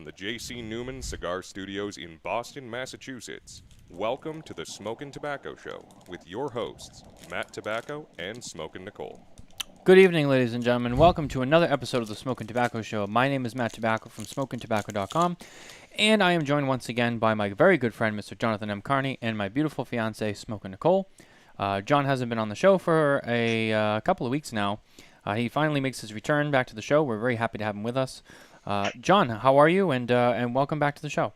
the J.C. Newman Cigar Studios in Boston, Massachusetts, welcome to the Smokin Tabacco Show with your hosts, Matt Tobacco and Smokin Nicole. Good evening, ladies and gentlemen. Welcome to another episode of the Smokin Tabacco Show. My name is Matt Tobacco from SmokinTabacco.com, and I am joined once again by my very good friend, Mr. Jonathan M. Carney, and my beautiful fiancée, Smokin Nicole. John hasn't been on the show for a couple of weeks now. He finally makes his return back to the show. We're very happy to have him with us. John, how are you? And welcome back to the show.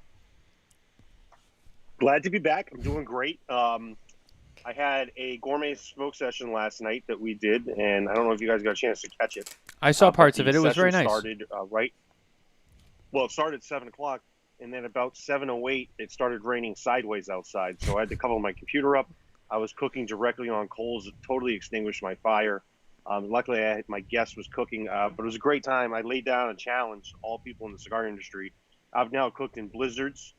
Glad to be back. I'm doing great. I had a gourmet smoke session last night that we did, and I don't know if you guys got a chance to catch it. I saw parts of it. It was very nice. Started it started at 7 o'clock, and then about 7:08, it started raining sideways outside. So I had to cover my computer up. I was cooking directly on coals. It totally extinguished my fire. Luckily, my guest was cooking, but it was a great time. I laid down a challenge all people in the cigar industry. I've now cooked in blizzards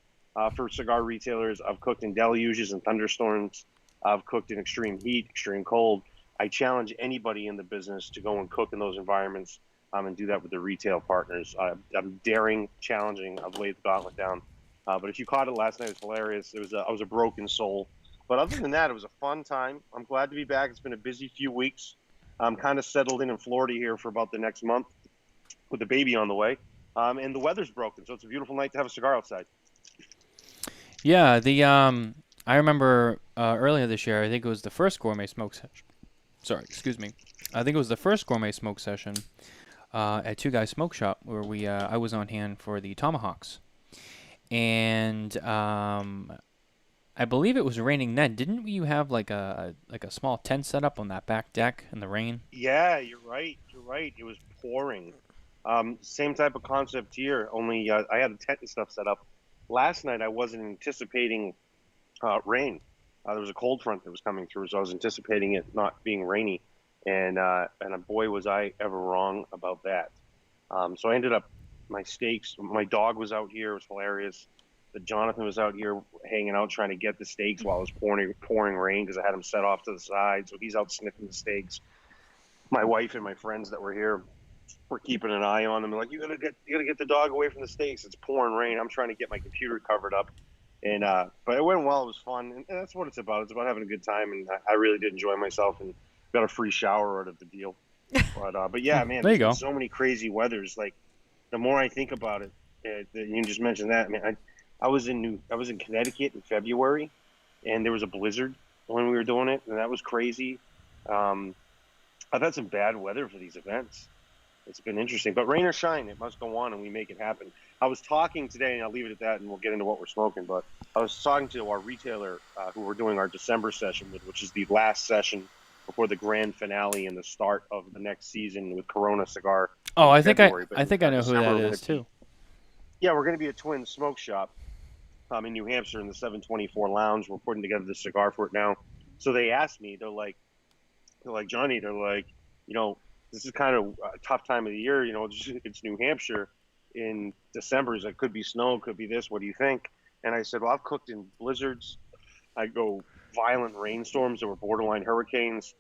for cigar retailers. I've cooked in deluges and thunderstorms. I've cooked in extreme heat, extreme cold. I challenge anybody in the business to go and cook in those environments and do that with their retail partners. I'm daring, challenging. I've laid the gauntlet down. But if you caught it last night, it was hilarious. I was a broken soul. But other than that, it was a fun time. I'm glad to be back. It's been a busy few weeks. I'm kind of settled in Florida here for about the next month with the baby on the way. And the weather's broken, so it's a beautiful night to have a cigar outside. Yeah, I remember earlier this year, I think it was the first gourmet smoke session. Sorry, excuse me. I think it was the first gourmet smoke session at Two Guys Smoke Shop where I was on hand for the tomahawks. And I believe it was raining then. Didn't you have like a small tent set up on that back deck in the rain? Yeah, you're right. It was pouring. Same type of concept here, only I had a tent and stuff set up. Last night I wasn't anticipating rain. There was a cold front that was coming through, so I was anticipating it not being rainy. And boy, was I ever wrong about that. So I ended up, my dog was out here. It was hilarious. Jonathan was out here hanging out trying to get the steaks while it was pouring rain because I had him set off to the side. So he's out sniffing the steaks. My wife and my friends that were here were keeping an eye on them. They're like, you gotta get the dog away from the steaks. It's pouring rain. I'm trying to get my computer covered up. And but it went well. It was fun, and that's what it's about. It's about having a good time, and I really did enjoy myself and got a free shower out of the deal. But yeah, man, there you go. So many crazy weathers. Like the more I think about it, you just mentioned that. Man, I was in Connecticut in February, and there was a blizzard when we were doing it, and that was crazy. I've had some bad weather for these events. It's been interesting, but rain or shine, it must go on, and we make it happen. I was talking today, and I'll leave it at that, and we'll get into what we're smoking, but I was talking to our retailer who we're doing our December session with, which is the last session before the grand finale and the start of the next season with Corona Cigar. Oh, I think I know who that is, too. Yeah, we're going to be a twin smoke shop in New Hampshire in the 724 Lounge. We're putting together the cigar for it now. So they asked me, they're like, Johnny, this is kind of a tough time of the year. It's New Hampshire in December. It could be snow, could be this. What do you think? And I said, well, I've cooked in blizzards. I go violent rainstorms that were borderline hurricanes.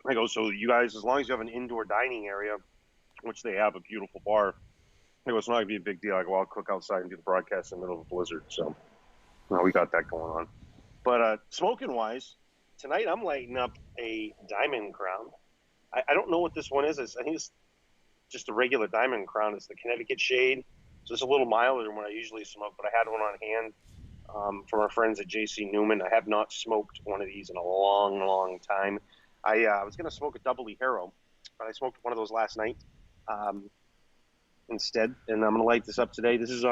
I go, so you guys, as long as you have an indoor dining area, which they have, a beautiful bar, I go, it's not going to be a big deal. I go, I'll cook outside and do the broadcast in the middle of a blizzard. So we got that going on. But smoking-wise, tonight I'm lighting up a Diamond Crown. I don't know what this one is. I think it's just a regular Diamond Crown. It's the Connecticut shade. So it's a little milder than what I usually smoke, but I had one on hand from our friends at J.C. Newman. I have not smoked one of these in a long, long time. I was going to smoke a Double Hero, but I smoked one of those last night instead, and I'm going to light this up today. This is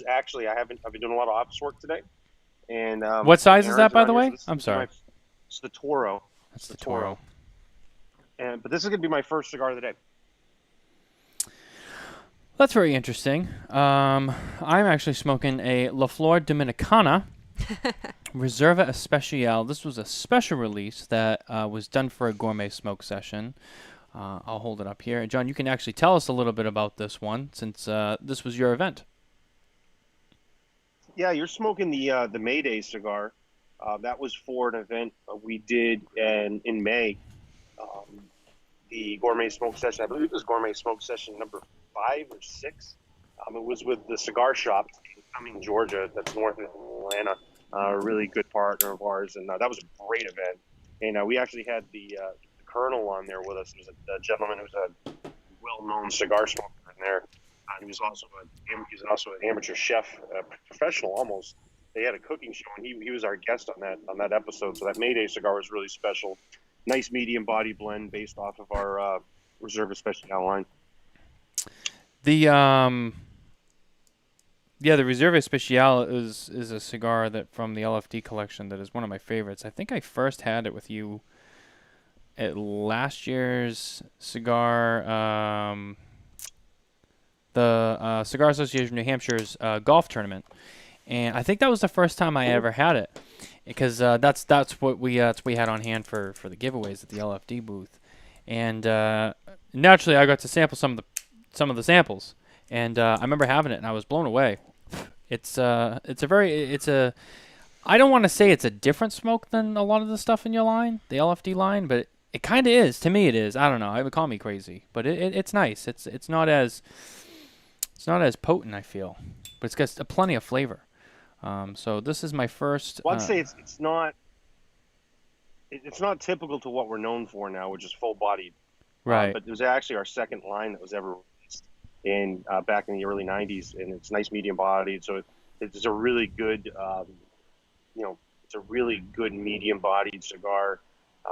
actually, I've been doing a lot of office work today. And what size is that, by the way? I'm sorry. It's the Toro. That's the Toro. But this is going to be my first cigar of the day. That's very interesting. I'm actually smoking a La Flor Dominicana Reserva Especial. This was a special release that was done for a gourmet smoke session. I'll hold it up here. John, you can actually tell us a little bit about this one since this was your event. Yeah, you're smoking the Mayday cigar. That was for an event we did in May. The gourmet smoke session, I believe it was gourmet smoke session number 5 or 6. It was with the cigar shop in Cumming, Georgia, that's north of Atlanta. A really good partner of ours, and that was a great event. And we actually had the Colonel on there with us. He was a gentleman who's a well-known cigar smoker in there. He was also an amateur chef, professional almost. They had a cooking show, and he was our guest on that episode. So that Mayday cigar was really special. Nice medium body blend based off of our Reserve Especial line. The the Reserve Especial is a cigar that from the LFD collection that is one of my favorites. I think I first had it with you at last year's cigar, the Cigar Association of New Hampshire's golf tournament, and I think that was the first time I ever had it, because that's what we had on hand for the giveaways at the LFD booth, and naturally I got to sample some of the samples, and I remember having it and I was blown away. It's a I don't want to say it's a different smoke than a lot of the stuff in your line, the LFD line, but it kind of is. To me, it is. I don't know. It would call me crazy, but it's nice. It's not as potent, I feel, but it's got plenty of flavor. So this is my first. Well, I'd say it's not typical to what we're known for now, which is full bodied. Right. But it was actually our second line that was ever released in back in the early '90s, and it's nice medium bodied. So it's a really good, it's a really good medium bodied cigar.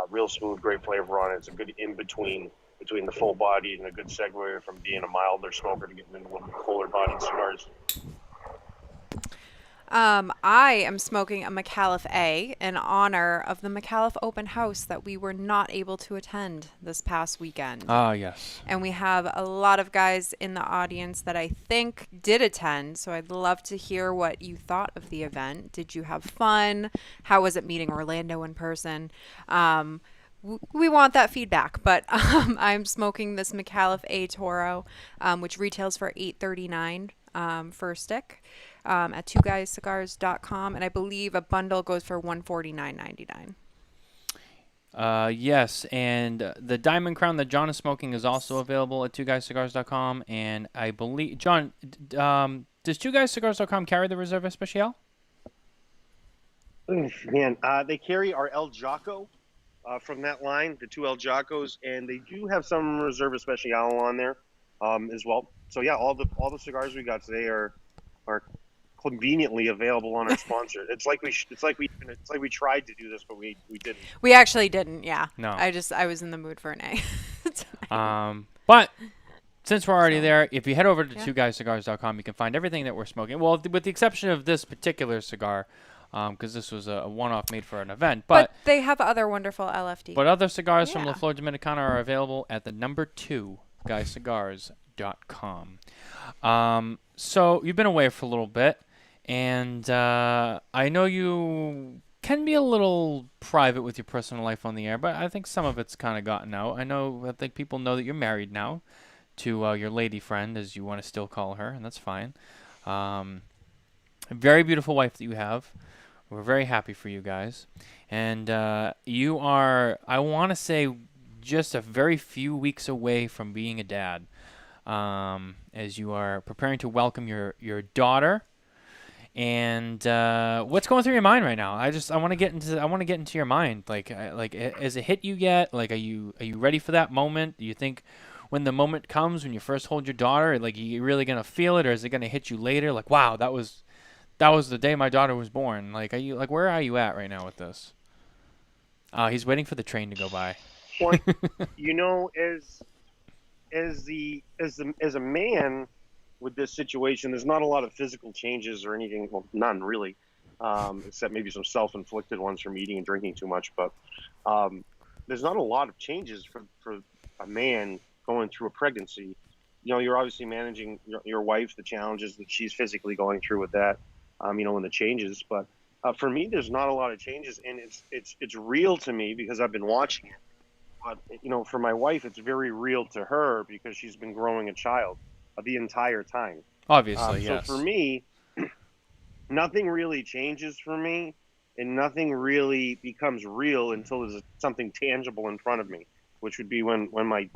Real smooth, great flavor on it. It's a good in between the full bodied and a good segue from being a milder smoker to getting into a little bit fuller bodied cigars. I am smoking a McAuliffe A in honor of the McAuliffe open house that we were not able to attend this past weekend. Ah, yes. And we have a lot of guys in the audience that I think did attend, so I'd love to hear what you thought of the event. Did you have fun? How was it meeting Orlando in person? We want that feedback, but I'm smoking this McAuliffe A Toro, which retails for $8.39 for a stick. At twoguyscigars.com, and I believe a bundle goes for $149.99. Yes, and the Diamond Crown that John is smoking is also available at twoguyscigars.com, and I believe, John, does twoguyscigars.com carry the Reserve Especial? Man, they carry our El Jaco from that line, the two El Jacos, and they do have some Reserve Especial on there as well. So yeah, all the cigars we got today are conveniently available on our sponsor. It's like we tried to do this, but we didn't. We actually didn't. Yeah. No. I was in the mood for an A. But since we're already there, if you head over to twoguyscigars.com, you can find everything that we're smoking. Well, with the exception of this particular cigar, because this was a one-off made for an event. But they have other wonderful LFD. But other cigars from La Flor Dominicana are available at the number 2guyscigars.com. So you've been away for a little bit, and I know you can be a little private with your personal life on the air, but I think some of it's kind of gotten out. I think people know that you're married now to your lady friend, as you want to still call her, and that's fine. A very beautiful wife that you have. We're very happy for you guys. And you are, I want to say, just a very few weeks away from being a dad. As you are preparing to welcome your daughter, and what's going through your mind right now? I want to get into your mind. Like has it hit you yet? Like, are you ready for that moment? Do you think when the moment comes when you first hold your daughter, like, you really gonna feel it, or is it gonna hit you later? Like, wow, that was the day my daughter was born. Like, where are you at right now with this? He's waiting for the train to go by. Well, as a man with this situation, there's not a lot of physical changes or anything. Well, none really, except maybe some self-inflicted ones from eating and drinking too much. But there's not a lot of changes for a man going through a pregnancy. You're obviously managing your wife, the challenges that she's physically going through with that, and the changes. But for me, there's not a lot of changes, and it's real to me because I've been watching it. But, for my wife, it's very real to her because she's been growing a child the entire time. Obviously, yes. So for me, nothing really changes for me, and nothing really becomes real until there's something tangible in front of me, which would be when my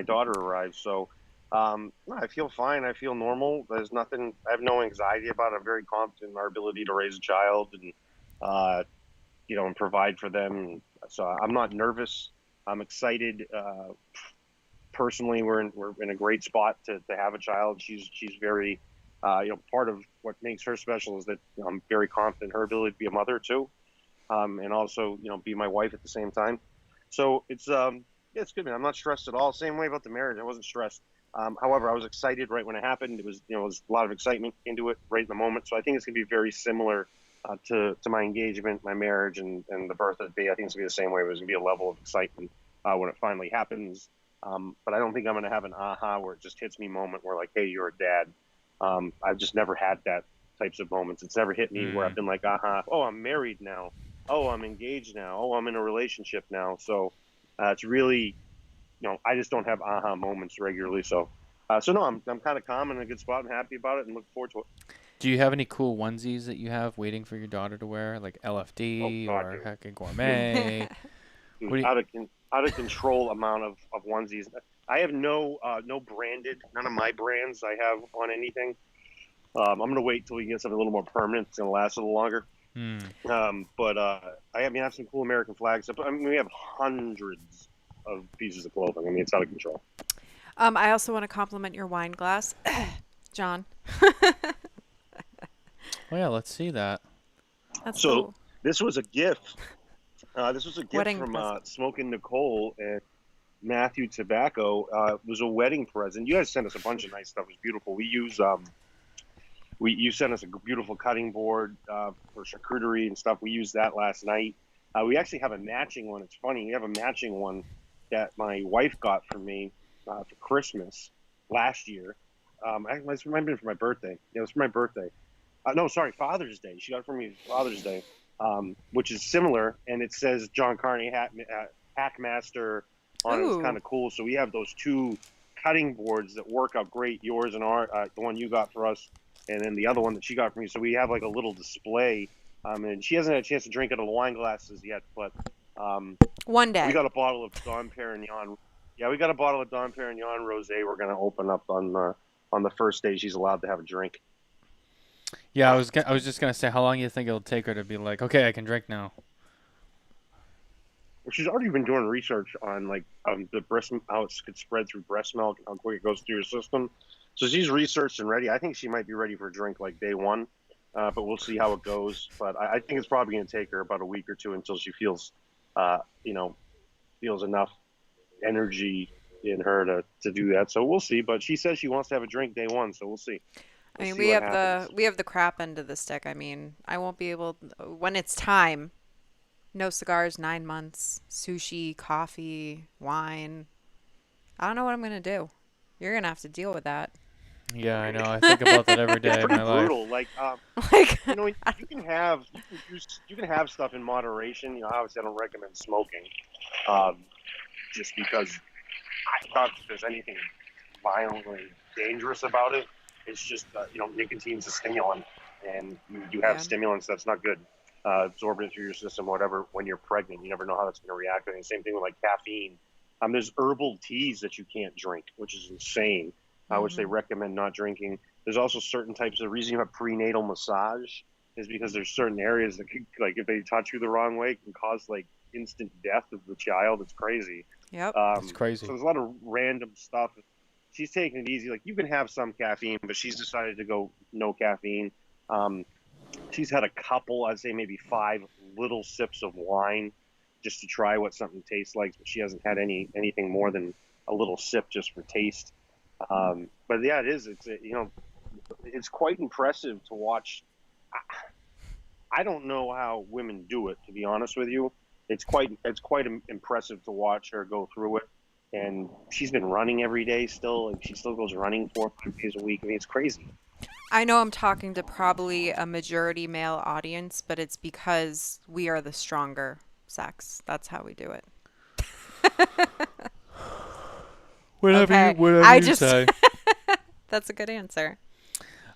daughter arrives. So No, I feel fine. I feel normal. There's nothing. I have no anxiety about it. I'm very confident in our ability to raise a child and, uh, and provide for them. So I'm not nervous. I'm excited. Personally, we're in a great spot to have a child. She's very, part of what makes her special is that I'm very confident in her ability to be a mother too, and also be my wife at the same time. So yeah, it's good, man. I'm not stressed at all. Same way about the marriage. I wasn't stressed. However, I was excited right when it happened. It was a lot of excitement into it right in the moment. So I think it's gonna be very similar to my engagement, my marriage, and the birth of the baby. I think it's gonna be the same way. There's gonna be a level of excitement when it finally happens. But I don't think I'm gonna have an aha where it just hits me moment where like, hey, you're a dad. I've just never had that types of moments. It's never hit me where I've been like, aha, oh, I'm married now. Oh, I'm engaged now. Oh, I'm in a relationship now. So it's really, I just don't have aha moments regularly. So no, I'm kind of calm and in a good spot. I'm happy about it and look forward to it. Do you have any cool onesies that you have waiting for your daughter to wear, like Oh LFD God, or Heck and dude, Gourmet? dude, What do you, out of control amount of onesies. I have no branded, none of my brands I have on anything. I'm gonna wait till we get something a little more permanent. It's gonna last a little longer. hmm. But I have some cool American flags. I mean, we have hundreds of pieces of clothing. I mean, it's out of control. I also want to compliment your wine glass, John. Oh yeah, let's see that. That's So cool. this was a gift. This was a gift Wedding from present. Smokin Nicole and Matthew Tobacco. It was a wedding present. You guys sent us a bunch of nice stuff. It was beautiful. You sent us a beautiful cutting board for charcuterie and stuff. We used that last night. We actually have a matching one. It's funny. We have a matching one that my wife got for me for Christmas last year. It might have been for my birthday. Yeah, it was for my birthday. No, sorry, Father's Day. She got it for me Father's Day, which is similar, and it says John Carney Hackmaster on it. It's kind Ooh. of cool. So we have those two cutting boards that work out great. Yours and our the one you got for us, and then the other one that she got for me. So we have like a little display. And she hasn't had a chance to drink out of the wine glasses yet, but One we day. got a bottle of Dom Perignon. Yeah, we got a bottle of Dom Perignon rosé. We're gonna open up on the first day she's allowed to have a drink. Yeah, I was just gonna say, how long do you think it'll take her to be like, okay, I can drink now? She's already been doing research on like the breast, how it could spread through breast milk and how quick it goes through your system. So she's researched and ready. I think she might be ready for a drink like day one, but we'll see how it goes. But I think it's probably going to take her about a week or two until she feels, uh, you know, feels enough energy in her to do that. So we'll see. But she says she wants to have a drink day one, so we'll see. I We'll mean, see what happens. we have the crap end of the stick. I mean, I won't be able when it's time. No cigars, 9 months, sushi, coffee, wine. I don't know what I'm gonna do. You're gonna have to deal with that. Yeah, I know. I think about that every It's day of pretty my life. brutal. Like Like, you can have stuff in moderation. Obviously, I don't recommend smoking, um, just because I thought that there's anything violently dangerous about it. It's just nicotine's a stimulant, and you have yeah. stimulants that's not good. Absorbing it through your system, whatever. When you're pregnant, you never know how that's going to react. And the same thing with like caffeine. There's herbal teas that you can't drink, which is insane. Which they Hmm. recommend not drinking. There's also certain types of reason you have prenatal massage is because there's certain areas that could, like if they touch you the wrong way can cause like instant death of the child. It's crazy. Yep. It's So crazy. there's a lot of random stuff. She's taking it easy. Like you can have some caffeine, but she's decided to go no caffeine. Um, she's had a couple, I'd say maybe 5 little sips of wine just to try what something tastes like. But she hasn't had anything more than a little sip just for taste. But yeah, it is. It's quite impressive to watch. I don't know how women do it, to be honest with you. It's quite impressive to watch her go through it. And she's been running every day still. Like she still goes running 4 or 5 days a week. I mean, it's crazy. I know I'm talking to probably a majority male audience, but it's because we are the stronger sex. That's how we do it. Whatever Okay. whatever I you just say. That's a good answer.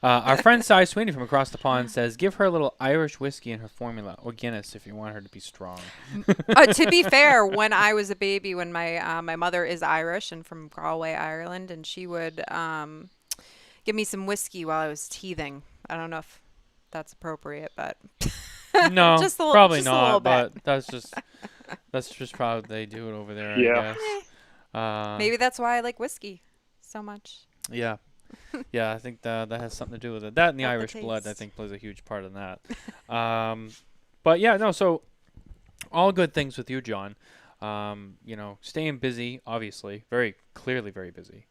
Our friend Cy Sweeney from across the pond says, give her a little Irish whiskey in her formula, or Guinness if you want her to be strong. To be fair, when I was a baby, when my mother is Irish and from Galway, Ireland, and she would give me some whiskey while I was teething. I don't know if that's appropriate, but No, just a, probably just a little not. bit. But that's just how they do it over there, Yeah. I guess. Maybe that's why I like whiskey so much. Yeah. Yeah, I think that has something to do with it. That and the Not the Irish blood, I taste. think, plays a huge part in that. But yeah, no, so all good things with you, John. Staying busy, obviously, very clearly very busy.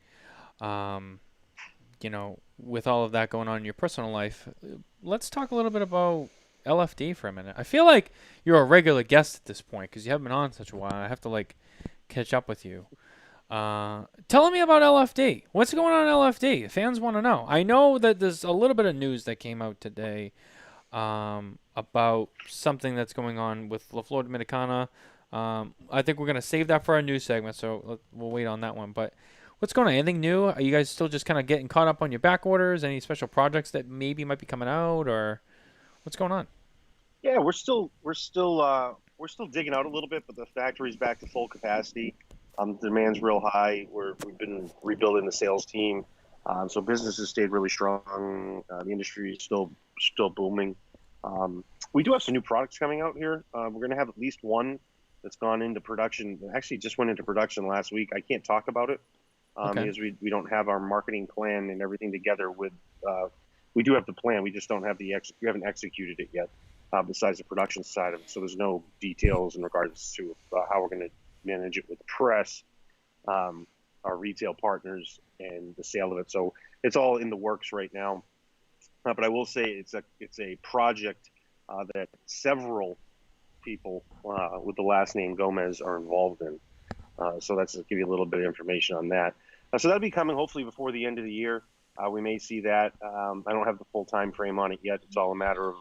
With all of that going on in your personal life, let's talk a little bit about LFD for a minute. I feel like you're a regular guest at this point because you haven't been on such a while. I have to catch up with you. Tell me about LFD. What's going on in LFD? Fans want to know. I know that there's a little bit of news that came out today about something that's going on with La Flor Dominicana. I think we're going to save that for our news segment, so we'll wait on that one. But what's going on? Anything new? Are you guys still just kind of getting caught up on your back orders? Any special projects that maybe might be coming out, or what's going on? Yeah, we're still digging out a little bit, but the factory's back to full capacity. Demand's real high. We've been rebuilding the sales team, so business has stayed really strong. The industry is still booming. We do have some new products coming out here. We're going to have at least one that's gone into production. It actually just went into production last week. I can't talk about it because we don't have our marketing plan and everything together. We do have the plan. We just don't have we haven't executed it yet. Besides the production side of it, so there's no details in regards to how we're going to manage it with the press, our retail partners, and the sale of it. So it's all in the works right now. But I will say it's a project that several people with the last name Gomez are involved in. So that's to give you a little bit of information on that. So that'll be coming hopefully before the end of the year. We may see that. I don't have the full time frame on it yet. It's all a matter of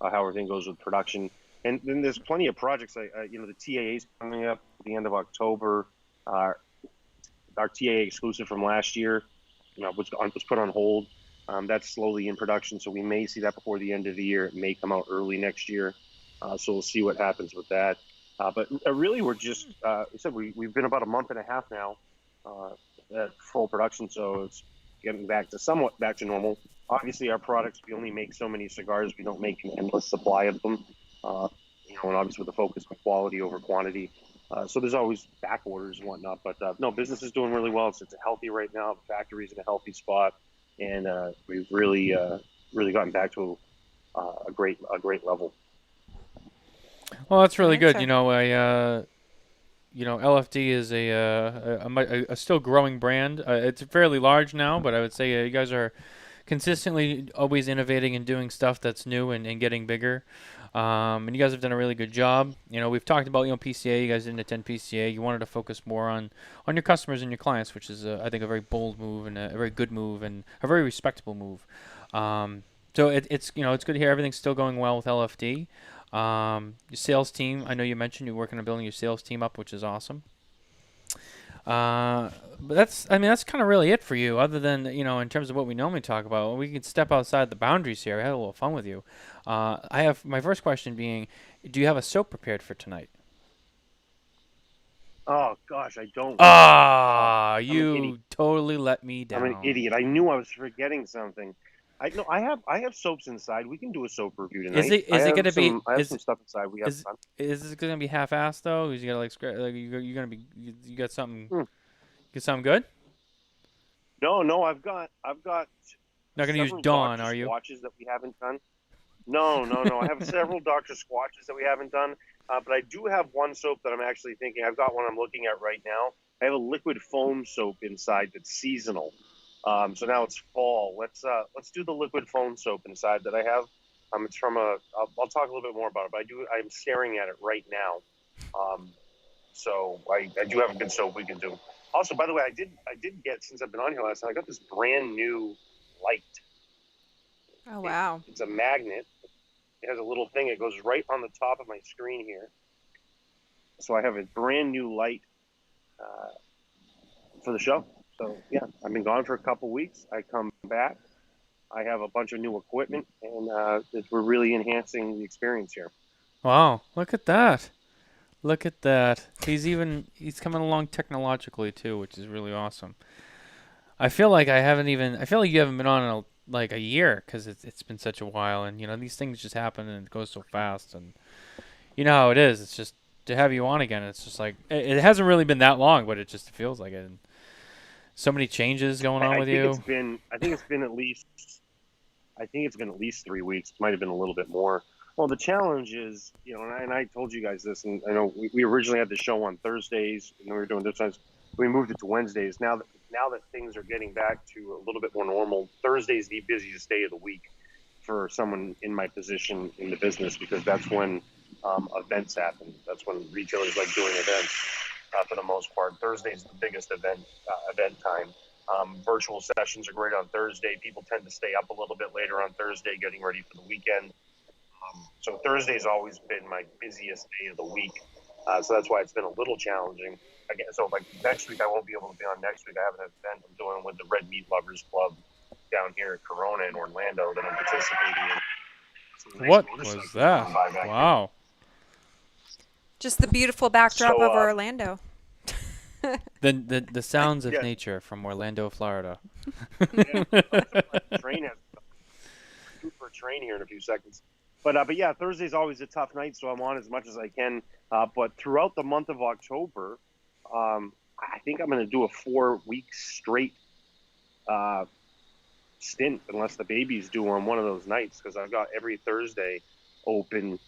how everything goes with production. And then there's plenty of projects. The TAA is coming up at the end of October. Our TAA exclusive from last year was put on hold. That's slowly in production, so we may see that before the end of the year. It may come out early next year. So we'll see what happens with that. But really, we're just, we've been about a month and a half now at full production, so it's getting somewhat back to normal. Obviously, our products, we only make so many cigars. We don't make an endless supply of them. And obviously with the focus on quality over quantity. So there's always back orders and whatnot. But no, business is doing really well. It's healthy right now. The factory's in a healthy spot. And we've really gotten back to a great level. Well, that's really good. Excellent. LFD is a still growing brand. It's fairly large now, but I would say you guys are consistently always innovating and doing stuff that's new and getting bigger. And you guys have done a really good job. We've talked about PCA. You guys didn't attend PCA. You wanted to focus more on your customers and your clients, which is I think a very bold move and a very good move and a very respectable move. So it's good to hear everything's still going well with LFD. Your sales team, I know you mentioned you're working on building your sales team up, which is awesome. But that's kind of really it for you, other than, in terms of what we normally talk about. We can step outside the boundaries here. I had a little fun with you. I have my first question being, do you have a soap prepared for tonight? Oh, gosh, I don't. You totally let me down. I'm an idiot. I knew I was forgetting something. I have soaps inside. We can do a soap review tonight. Is it going to be? I have some stuff inside. We have time. Is this going to be half-assed though? Is you got you're going to be? You got something? Get something good? No. I've got. Not going to use several Dawn, Dr. are you? Squatches that we haven't done. No. I have several Dr. Squatches that we haven't done. But I do have one soap that I'm actually thinking. I've got one I'm looking at right now. I have a liquid foam soap inside that's seasonal. So now it's fall. Let's do the liquid foam soap inside that I have. It's from I'll talk a little bit more about it, but I'm staring at it right now. So I do have a good soap we can do. Also, by the way, I did get, since I've been on here last time, I got this brand new light. Oh, wow. It's a magnet. It has a little thing. It goes right on the top of my screen here. So I have a brand new light for the show. So, yeah, I've been gone for a couple weeks. I come back. I have a bunch of new equipment, and we're really enhancing the experience here. Wow, look at that. Look at that. He's coming along technologically too, which is really awesome. I feel like I feel like you haven't been on in like a year because it's been such a while, and these things just happen and it goes so fast, and you know how it is. It's just to have you on again. It's just like it hasn't really been that long, but it just feels like it. And so many changes going on I with think you. I think it's been at least. I think it's been at least 3 weeks. It might have been a little bit more. Well, the challenge is, and I told you guys this, and I know we originally had the show on Thursdays, and we were doing this times. We moved it to Wednesdays. Now that things are getting back to a little bit more normal, Thursday's the busiest day of the week for someone in my position in the business because that's when events happen. That's when retailers like doing events for the most part. Thursday's the biggest event time. Virtual sessions are great on Thursday. People tend to stay up a little bit later on Thursday, getting ready for the weekend. So Thursday's always been my busiest day of the week. So that's why it's been a little challenging. Again, so like next week, I won't be able to be on next week. I have an event I'm doing with the Red Meat Lovers Club down here at Corona in Orlando that I'm participating in. So What was that? Wow. Just the beautiful backdrop of Orlando. The sounds of Yeah. nature from Orlando, Florida. Train has for a train here in a few seconds. But yeah, Thursday's always a tough night, so I'm on as much as I can. But throughout the month of October, I think I'm going to do a 4-week straight stint, unless the baby's due on one of those nights, because I've got every Thursday open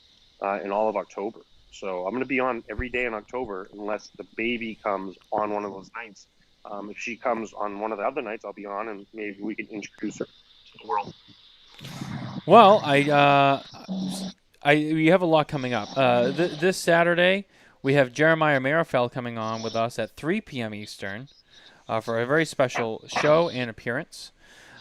in all of October. So I'm going to be on every day in October unless the baby comes on one of those nights. If she comes on one of the other nights, I'll be on, and maybe we can introduce her to the world. Well, we have a lot coming up. This Saturday, we have Jeremiah Marifel coming on with us at 3 p.m. Eastern for a very special show and appearance,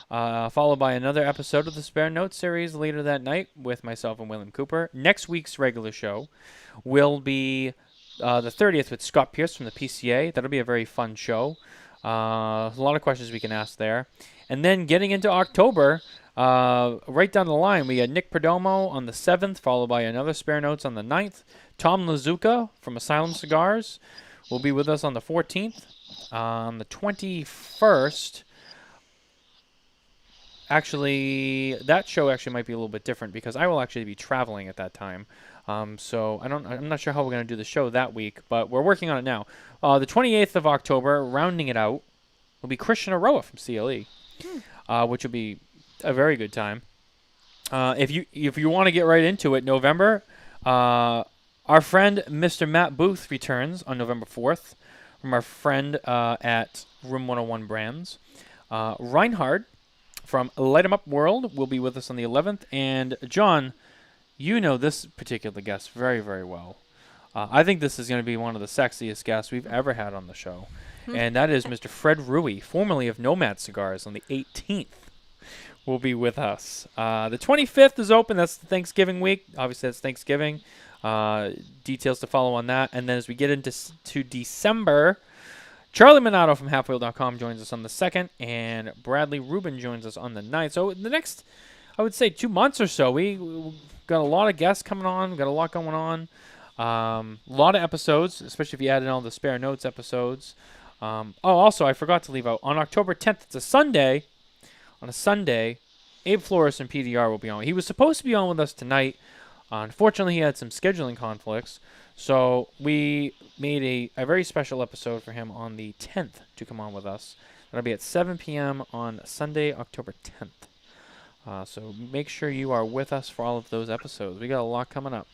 followed by another episode of the Spare Notes series later that night with myself and William Cooper. Next week's regular show will be the 30th with Scott Pierce from the PCA. That'll be a very fun show. A lot of questions we can ask there. And then getting into October, right down the line, we had Nick Perdomo on the 7th, followed by another Spare Notes on the 9th. Tom Lazuka from Asylum Cigars will be with us on the 14th. On the 21st, actually, that show actually might be a little bit different because I will actually be traveling at that time. So I'm not sure how we're going to do the show that week, but we're working on it now. The 28th of October, rounding it out, will be Christian Aroa from CLE, which will be a very good time. If you want to get right into it, November, our friend Mr. Matt Booth returns on November 4th from our friend at Room 101 Brands. Reinhard from Light 'em Up World will be with us on the 11th, and John, you know this particular guest very, very well. I think this is going to be one of the sexiest guests we've ever had on the show, and that is Mr. Fred Rui, formerly of Nomad Cigars, on the 18th. Will be with us. The 25th is open. That's the Thanksgiving week. Obviously, that's Thanksgiving. Details to follow on that. And then as we get into December, Charlie Minato from Halfwheel.com joins us on the 2nd, and Bradley Rubin joins us on the 9th. So the next, I would say, 2 months or so, we got a lot of guests coming on. We got a lot going on. A lot of episodes, especially if you add in all the Spare Notes episodes. Also, I forgot to leave out, on October 10th, it's a Sunday. On a Sunday, Abe Flores from PDR will be on. He was supposed to be on with us tonight. Unfortunately, he had some scheduling conflicts. So we made a very special episode for him on the 10th to come on with us. That'll be at 7 p.m. on Sunday, October 10th. So make sure you are with us for all of those episodes. We got a lot coming up.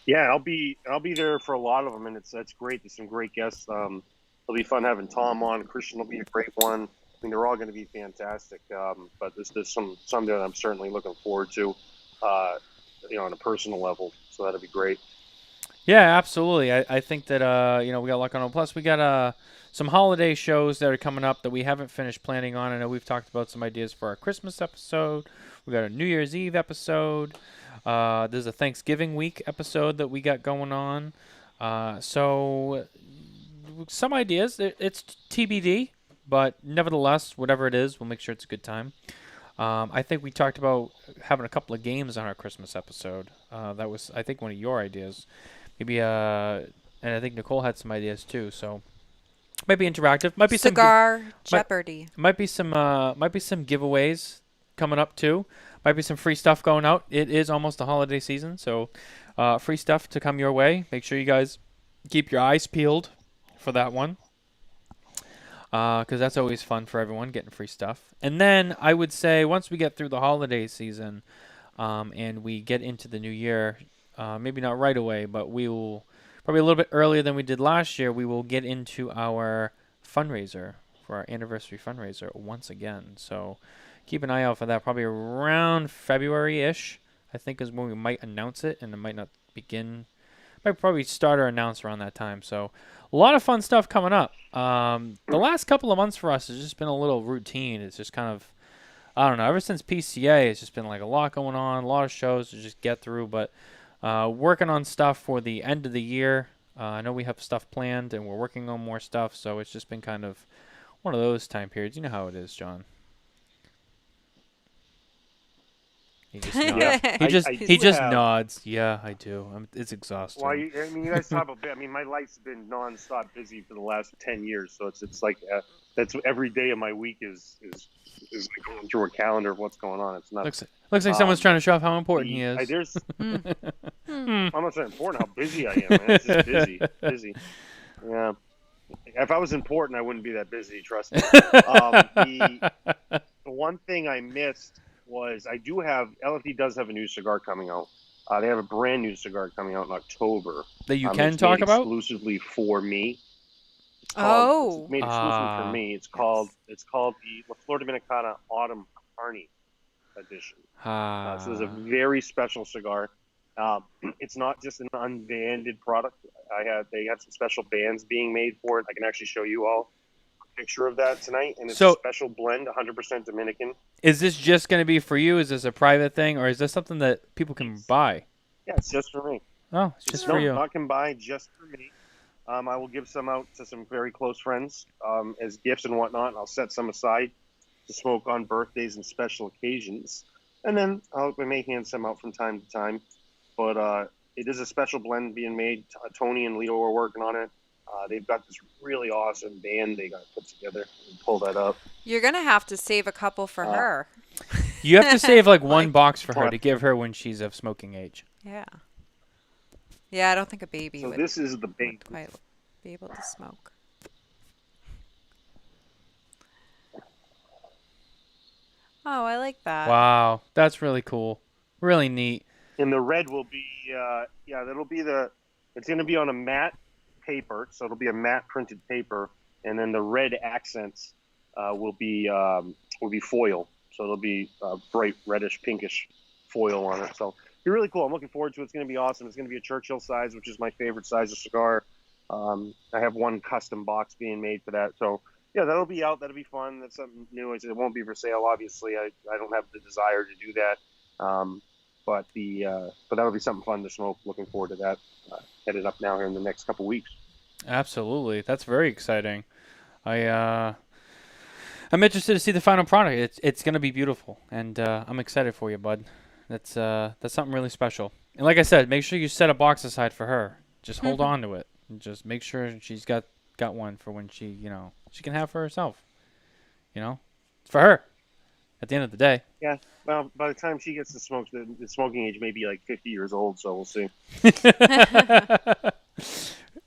Yeah, I'll be there for a lot of them, and that's great. There's some great guests. It'll be fun having Tom on. Christian will be a great one. I mean, they're all going to be fantastic. But there's some that I'm certainly looking forward to, on a personal level. So that'll be great. Yeah, absolutely. I think that we got a lot going on. Plus, we got some holiday shows that are coming up that we haven't finished planning on. I know we've talked about some ideas for our Christmas episode. We got a New Year's Eve episode. There's a Thanksgiving week episode that we got going on. So some ideas. It's TBD, but nevertheless, whatever it is, we'll make sure it's a good time. I think we talked about having a couple of games on our Christmas episode. That was, I think, one of your ideas. Maybe, and I think Nicole had some ideas too. So might be interactive. Might be Cigar Jeopardy. might be some giveaways coming up too. Might be some free stuff going out. It is almost the holiday season, so free stuff to come your way. Make sure you guys keep your eyes peeled for that one, because that's always fun for everyone, getting free stuff. And then I would say once we get through the holiday season and we get into the new year, maybe not right away, but we will probably a little bit earlier than we did last year, we will get into our fundraiser for our anniversary fundraiser once again. So keep an eye out for that. Probably around February-ish, I think, is when we might announce it, and it might not begin. Might probably start or announce around that time. So a lot of fun stuff coming up. The last couple of months for us has just been a little routine. It's just kind of, I don't know, ever since PCA, it's just been like a lot going on, a lot of shows to just get through. But working on stuff for the end of the year. I know we have stuff planned, and we're working on more stuff. So it's just been kind of one of those time periods. You know how it is, John. He just nods. Yeah. He just nods. Yeah, I do. It's exhausting. Well, you guys talk about. I mean, my life's been nonstop busy for the last 10 years, so it's like that's every day of my week is like going through a calendar of what's going on. It's not. Looks like someone's trying to show off how important he is. I'm not saying important. How busy I am. Man. It's just busy. Yeah. If I was important, I wouldn't be that busy. Trust me. The one thing I missed was LFD does have a new cigar coming out. They have a brand new cigar coming out in October that you can talk about exclusively for me. It's made exclusively for me. It's called the La Flor Dominicana Autumn Carney edition. So it's a very special cigar. It's not just an unbanded product. They have some special bands being made for it. I can actually show you all a picture of that tonight, and it's a special blend, 100% Dominican. Is this just going to be for you? Is this a private thing, or is this something that people can buy? Yeah, it's just for me. Oh, it's just for you. I can buy just for me. I will give some out to some very close friends as gifts and whatnot. I'll set some aside to smoke on birthdays and special occasions. And then I may hand some out from time to time. But it is a special blend being made. Tony and Leo are working on it. They've got this really awesome band they got put together. Pull that up. You're going to have to save a couple for her. You have to save like one box for her to give her when she's of smoking age. Yeah. Yeah, I don't think a baby would. This is the baby. Quite be able to smoke. Oh, I like that. Wow, that's really cool. Really neat. And the red will be, it's going to be on a matte paper, so it'll be a matte printed paper, and then the red accents will be foil, so it'll be bright reddish, pinkish foil on it. So it'll be really cool. I'm looking forward to it. It's going to be awesome. It's going to be a Churchill size, which is my favorite size of cigar. I have one custom box being made for that, so yeah, that'll be out. That'll be fun. That's something new. It won't be for sale, obviously. I don't have the desire to do that. But that'll be something fun to smoke. Looking forward to that. Headed up now here in the next couple weeks. Absolutely, that's very exciting. I'm interested to see the final product. It's going to be beautiful, and I'm excited for you, bud. That's something really special. And like I said, make sure you set a box aside for her. Just hold on to it. And just make sure she's got one for when she can have for herself. It's for her. At the end of the day. Yeah. Well, by the time she gets to smoke, the smoking age may be like 50 years old, so we'll see.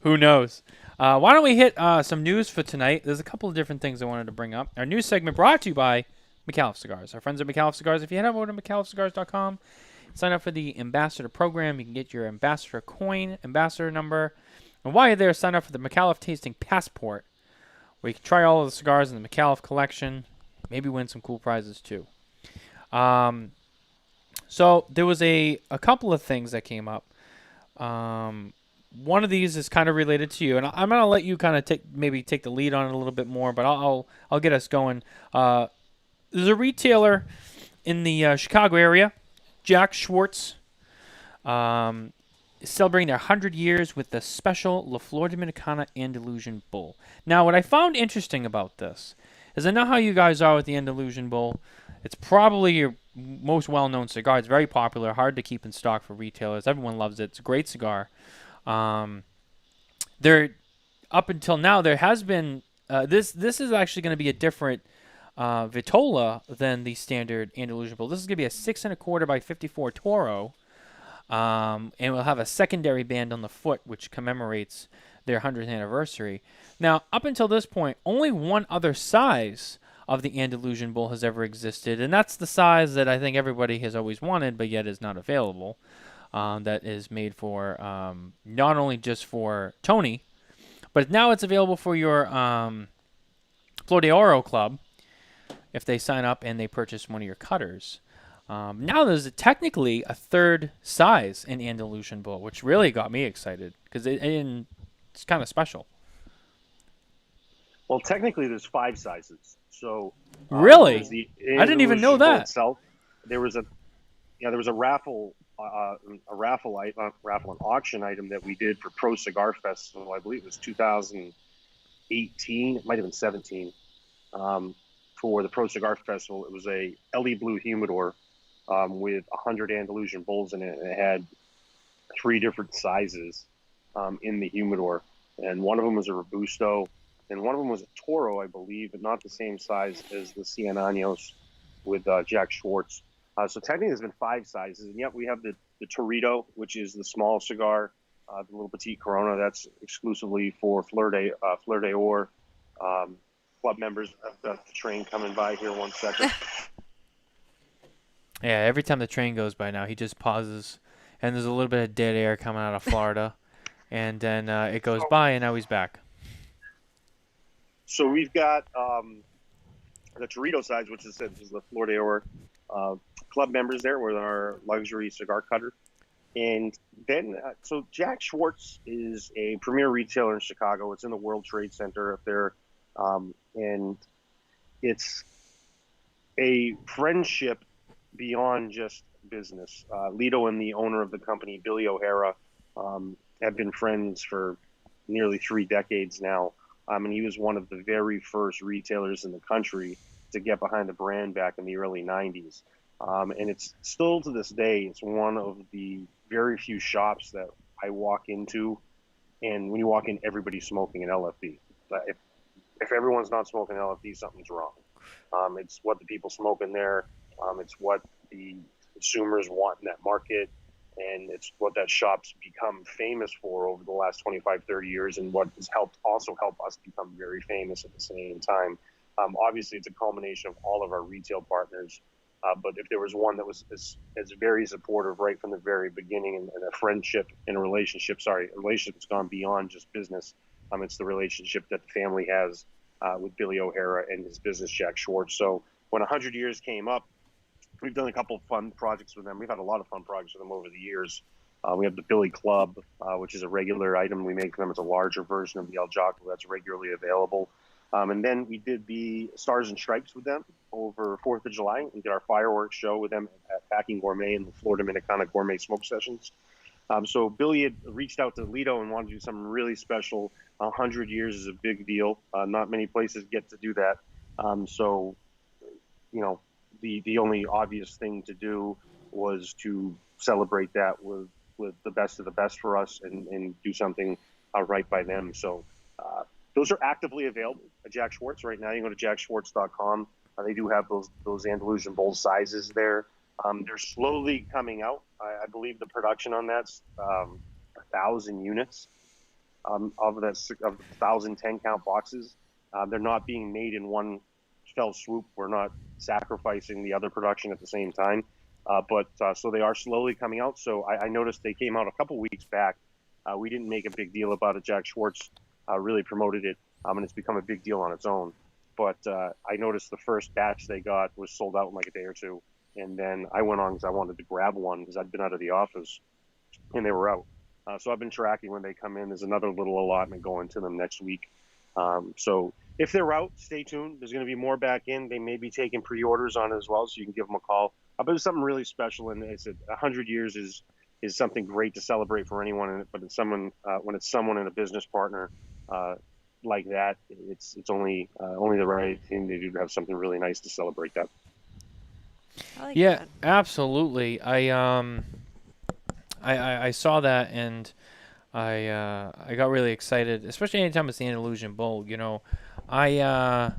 Who knows? Why don't we hit some news for tonight? There's a couple of different things I wanted to bring up. Our news segment brought to you by McAuliffe Cigars. Our friends at McAuliffe Cigars. If you head over to McAuliffeCigars.com, sign up for the Ambassador program. You can get your Ambassador coin, Ambassador number. And while you're there, sign up for the McAuliffe Tasting Passport, where you can try all of the cigars in the McAuliffe collection. Maybe win some cool prizes too. So there was a couple of things that came up. One of these is kind of related to you, and I'm gonna let you kind of take the lead on it a little bit more, but I'll get us going. There's a retailer in the Chicago area, Jack Schwartz. is celebrating their 100 years with the special La Flor Dominicana Andalusian Bull. Now, what I found interesting about this is I know how you guys are with the Andalusian Bull. It's probably your most well-known cigar. It's very popular, hard to keep in stock for retailers. Everyone loves it. It's a great cigar. There, up until now, there has been this is actually going to be a different Vitola than the standard Andalusian Bull. This is going to be a 6 1/4 by 54 Toro, and we'll have a secondary band on the foot which commemorates their 100th anniversary. Now, up until this point, only one other size of the Andalusian Bull has ever existed, and that's the size that I think everybody has always wanted, but yet is not available. That is made for not only just for Tony, but now it's available for your Flor de Oro Club if they sign up and they purchase one of your cutters. Now there's technically a third size in Andalusian Bull, which really got me excited because it's kind of special. Well, technically, there's 5 sizes. So really, there's the I didn't even know Andalusian Bull that. itself. There was a raffle, an auction item that we did for Pro Cigar Festival. I believe it was 2018. It might have been 17. For the Pro Cigar Festival, it was a LE Blue humidor with 100 Andalusian Bulls in it, and it had 3 different sizes in the humidor, and one of them was a Robusto, and one of them was a Toro, I believe, but not the same size as the Cien Años with Jack Schwartz. So technically, there's been 5 sizes, and yet we have the Torito, which is the small cigar, the little petite Corona. That's exclusively for Fleur de Or club members. I've got the train coming by here. 1 second. Yeah, every time the train goes by now, he just pauses, and there's a little bit of dead air coming out of Florida, and then it goes by, and now he's back. So we've got the Torito size, which is the Flor de Or club members there with our luxury cigar cutter. And then, so Jack Schwartz is a premier retailer in Chicago. It's in the World Trade Center up there. And it's a friendship beyond just business. Lito and the owner of the company, Billy O'Hara, have been friends for nearly 3 decades now. And he was one of the very first retailers in the country to get behind the brand back in the early 90s. And it's still to this day, it's one of the very few shops that I walk into, and when you walk in, everybody's smoking an LFD. But if everyone's not smoking LFD, something's wrong. It's what the people smoke in there. It's what the consumers want in that market. And it's what that shop's become famous for over the last 25, 30 years, and what has also helped us become very famous at the same time. Obviously, it's a culmination of all of our retail partners. But if there was one that was very supportive right from the very beginning, and a friendship and a relationship that's gone beyond just business, it's the relationship that the family has with Billy O'Hara and his business, Jack Schwartz. So when 100 years came up, we've done a couple of fun projects with them. We've had a lot of fun projects with them over the years. We have the Billy Club, which is a regular item we make for them. It's a larger version of the El Jaco that's regularly available. And then we did the Stars and Stripes with them over 4th of July. We did our fireworks show with them at Packing Gourmet and the Flor Dominicana Gourmet Smoke Sessions. So Billy had reached out to Lito and wanted to do something really special. 100 years is a big deal. Not many places get to do that. So, the only obvious thing to do was to celebrate that with the best of the best for us and do something right by them. So those are actively available at Jack Schwartz right now. You can go to jackschwartz.com. They do have those Andalusian Bull sizes there. They're slowly coming out. I believe the production on that's 1,000 units of the 1,000 10-count boxes. They're not being made in one fell swoop. We're not sacrificing the other production at the same time. But so they are slowly coming out. So I noticed they came out a couple weeks back. We didn't make a big deal about it. Jack Schwartz really promoted it, and it's become a big deal on its own. But I noticed the first batch they got was sold out in like a day or two. And then I went on because I wanted to grab one because I'd been out of the office, and they were out. So I've been tracking when they come in. There's another little allotment going to them next week. So if they're out, stay tuned. There's going to be more back in. They may be taking pre-orders on it as well, so you can give them a call. But it's something really special, and it's 100 years is is something great to celebrate for anyone. But it's someone when it's someone and a business partner like that, it's only the right thing to do to have something really nice to celebrate that. I like Yeah, that. absolutely. I saw that, and I got really excited, especially anytime it's the Andalusian Bowl. I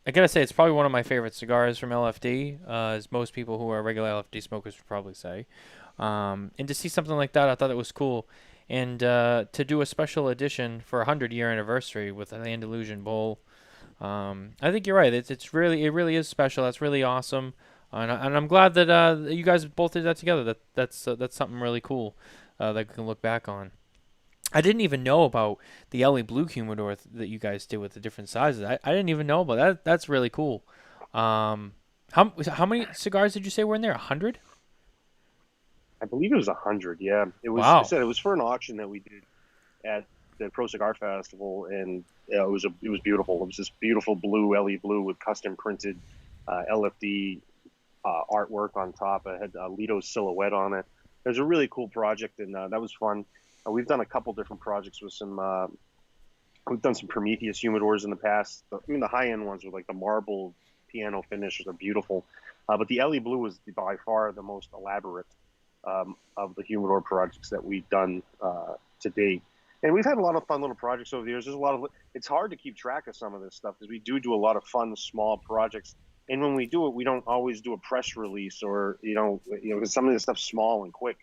I gotta say it's probably one of my favorite cigars from LFD, as most people who are regular LFD smokers would probably say. And to see something like that, I thought it was cool. And to do a special edition for a 100-year anniversary with an Andalusian Bowl, I think you're right. It really is special. That's really awesome, and I'm glad that you guys both did that together. That's something really cool that we can look back on. I didn't even know about the LA Blue humidor that you guys did with the different sizes. I didn't even know about that. That's really cool. How many cigars did you say were in there? 100? I believe it was 100. Yeah, it was. I Wow. said it was for an auction that we did at the Pro Cigar Festival, and yeah, it was beautiful. It was this beautiful blue, LE blue with custom printed LFD artwork on top. It had Lito's silhouette on it. It was a really cool project, and that was fun. We've done a couple different projects with some. We've done some Prometheus humidors in the past. I mean, the high end ones with like the marble piano finishes are beautiful, but the LE blue was by far the most elaborate of the humidor projects that we've done to date. And we've had a lot of fun little projects over the years. There's a lot of. It's hard to keep track of some of this stuff because we do a lot of fun small projects. And when we do it, we don't always do a press release or because some of this stuff's small and quick.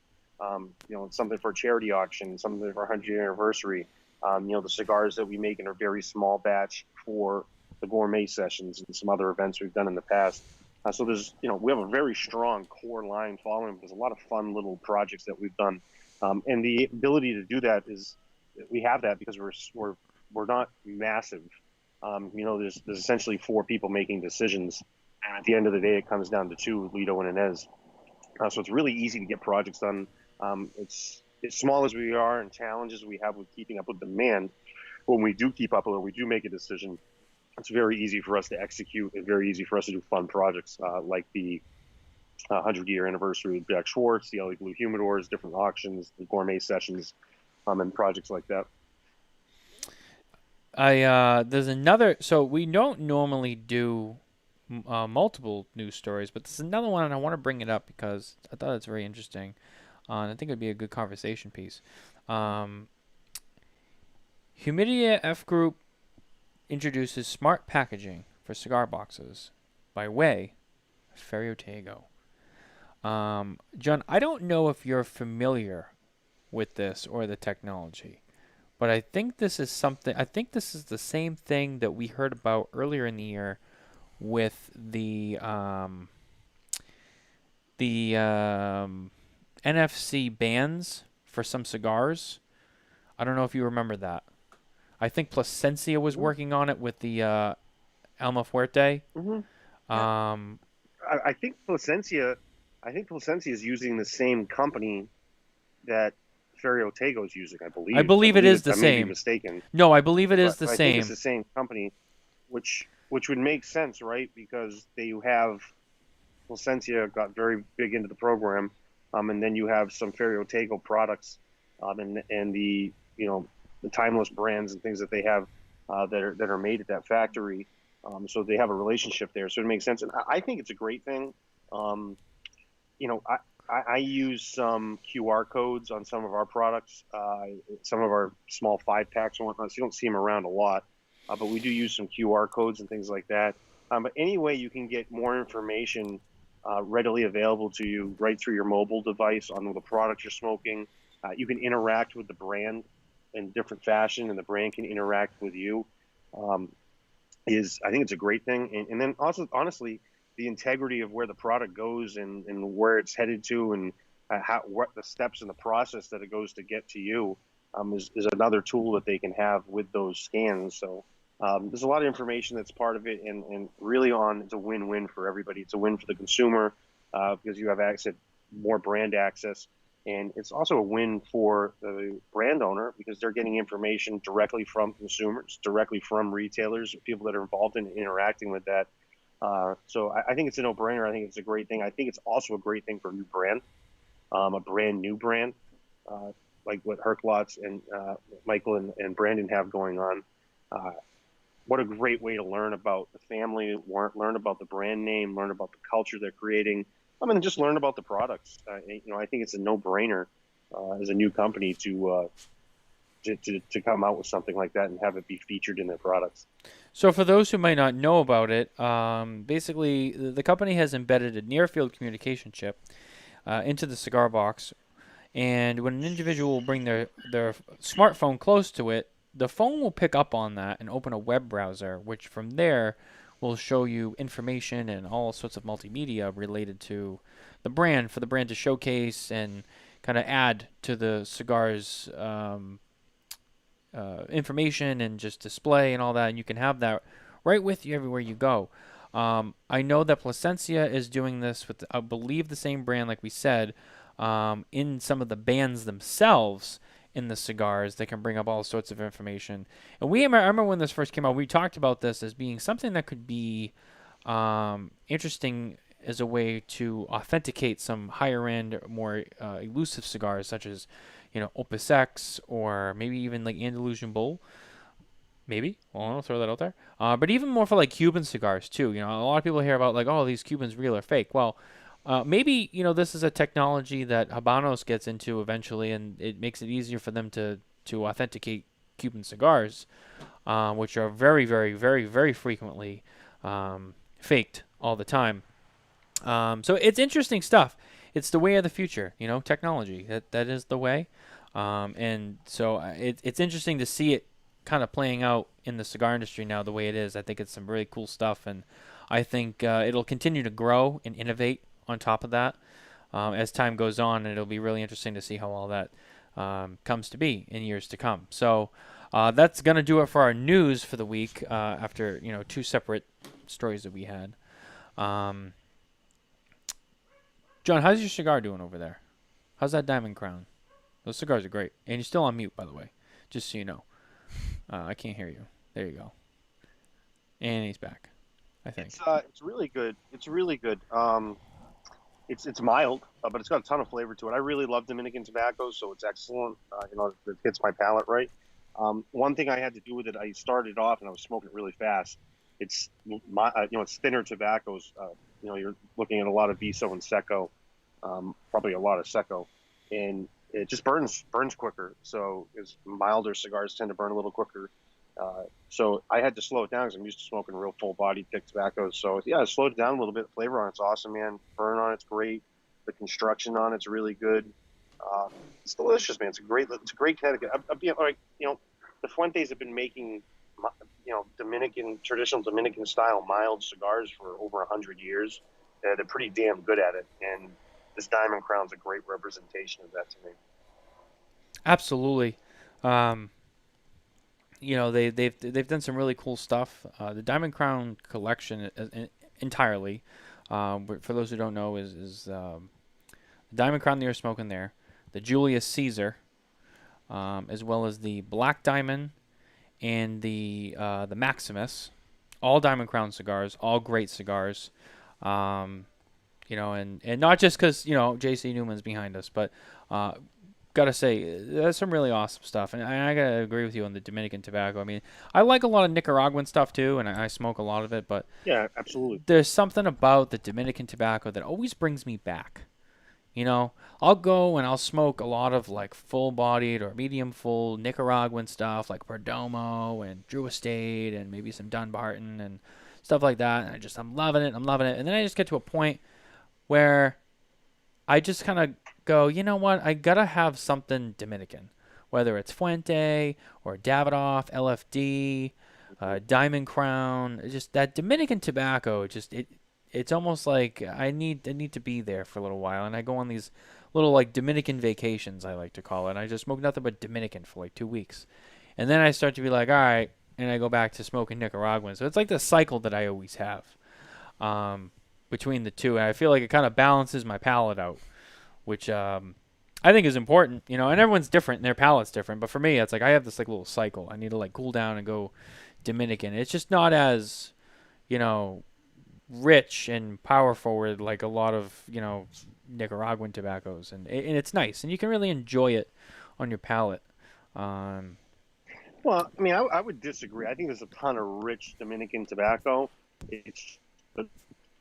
It's something for a charity auction, something for our 100th anniversary. The cigars that we make in a very small batch for the gourmet sessions and some other events we've done in the past. So we have a very strong core line following. There's a lot of fun little projects that we've done, and the ability to do that is we have that because we're not massive. There's essentially 4 people making decisions, and at the end of the day, it comes down to 2, Lito and Inez. So it's really easy to get projects done. It's as small as we are and challenges we have with keeping up with demand. When we do keep up with it, we do make a decision. It's very easy for us to execute and very easy for us to do fun projects like the 100-year anniversary of Jack Schwartz, the LA Blue Humidors, different auctions, the gourmet sessions, and projects like that. There's another. So we don't normally do multiple news stories, but there's another one, and I want to bring it up because I thought it's very interesting. And I think it'd be a good conversation piece. Humidia F Group introduces smart packaging for cigar boxes by way of Ferriotego. John, I don't know if you're familiar with this or the technology, but I think this is the same thing that we heard about earlier in the year with the NFC bands for some cigars. I don't know if you remember that. I think Plasencia was working on it with the Alma Fuerte. Mm-hmm. Um, I think Plasencia is using the same company that Ferriotego is using. I believe it is the I may be same. mistaken. No, I believe it is the I same. think it's the same company, which would make sense, right? Because you have Plasencia got very big into the program, and then you have some Ferriotego products, and the timeless brands and things that they have that are made at that factory. So they have a relationship there, so it makes sense, and I think it's a great thing. I use some QR codes on some of our products, some of our small 5-packs and whatnot. So you don't see them around a lot, but we do use some QR codes and things like that. But anyway, you can get more information readily available to you right through your mobile device on the product you're smoking. You can interact with the brand in different fashion, and the brand can interact with you. I think it's a great thing, and then also honestly, the integrity of where the product goes and where it's headed to, and what the steps in the process that it goes to get to you is another tool that they can have with those scans. So there's a lot of information that's part of it, and really it's a win-win for everybody. It's a win for the consumer because you have access, more brand access, and it's also a win for the brand owner because they're getting information directly from consumers, directly from retailers, people that are involved in interacting with that. So I think it's a no-brainer. I think it's a great thing. I think it's also a great thing for a new brand a brand new brand, like what Herklots and Michael and Brandon have going on. Uh, what a great way to learn about the family, learn about the brand name, learn about the culture they're creating. I mean, just learn about the products. I think it's a no-brainer as a new company to come out with something like that and have it be featured in their products. So for those who might not know about it, basically the company has embedded a near-field communication chip into the cigar box, and when an individual will bring their smartphone close to it, the phone will pick up on that and open a web browser, which from there will show you information and all sorts of multimedia related to the brand for the brand to showcase and kind of add to the cigar's information and just display and all that. And you can have that right with you everywhere you go. I know that Plasencia is doing this with, I believe, the same brand, like we said, in some of the bands themselves in the cigars. They can bring up all sorts of information. And I remember when this first came out, we talked about this as being something that could be interesting as a way to authenticate some higher end, more elusive cigars, such as, Opus X, or maybe even like Andalusian Bull. Maybe. Well, I'll throw that out there. But even more for like Cuban cigars too. A lot of people hear about like, oh, these Cubans real or fake. Well, maybe this is a technology that Habanos gets into eventually, and it makes it easier for them to authenticate Cuban cigars, which are very, very, very, very frequently faked all the time. So it's interesting stuff. It's the way of the future, technology. That is the way. And so it's interesting to see it kind of playing out in the cigar industry now the way it is. I think it's some really cool stuff, and I think it'll continue to grow and innovate on top of that as time goes on, and it'll be really interesting to see how all that comes to be in years to come. So that's going to do it for our news for the week after, two separate stories that we had. John, how's your cigar doing over there? How's that Diamond Crown? Those cigars are great. And you're still on mute, by the way, just so you know. I can't hear you. There you go. And he's back, I think. It's really good. It's really good. It's mild, but it's got a ton of flavor to it. I really love Dominican tobacco, so it's excellent. It hits my palate right. One thing I had to do with it, I started off and I was smoking it really fast. It's it's thinner tobaccos. You're looking at a lot of Viso and Seco, probably a lot of Seco, and it just burns quicker. So as milder cigars tend to burn a little quicker. So I had to slow it down because I'm used to smoking real full-bodied thick tobaccos. So yeah, I slowed it down a little bit. Flavor on it's awesome, man. Burn on it's great. The construction on it's really good. It's delicious, man. It's a great category. The Fuentes have been making, traditional Dominican style mild cigars for over 100 years. They're pretty damn good at it, and this Diamond Crown's a great representation of that to me. Absolutely. They've done some really cool stuff. The Diamond Crown collection entirely, for those who don't know, is the Diamond Crown that you're smoking there, the Julius Caesar, as well as the Black Diamond and the Maximus, all Diamond Crown cigars, all great cigars. And not just because J.C. Newman's behind us, but gotta say, that's some really awesome stuff. And I gotta agree with you on the Dominican tobacco. I mean, I like a lot of Nicaraguan stuff too, and I smoke a lot of it, but yeah, absolutely. There's something about the Dominican tobacco that always brings me back. I'll go and I'll smoke a lot of like full-bodied or medium full Nicaraguan stuff like Perdomo and Drew Estate and maybe some Dunbarton and stuff like that. And I'm loving it. And then I just get to a point where I just kind of go, you know what? I gotta have something Dominican, whether it's Fuente or Davidoff, LFD, Diamond Crown. Just that Dominican tobacco. It's almost like I need to be there for a little while, and I go on these little like Dominican vacations, I like to call it. And I just smoke nothing but Dominican for like 2 weeks, and then I start to be like, all right, and I go back to smoking Nicaraguan. So it's like the cycle that I always have between the two, and I feel like it kind of balances my palate out, which I think is important, and everyone's different and their palate's different. But for me, it's like I have this like little cycle. I need to like cool down and go Dominican. It's just not as, rich and powerful with like a lot of, Nicaraguan tobaccos, and it's nice, and you can really enjoy it on your palate. Um, Well, I mean, I would disagree. I think there's a ton of rich Dominican tobacco. It's the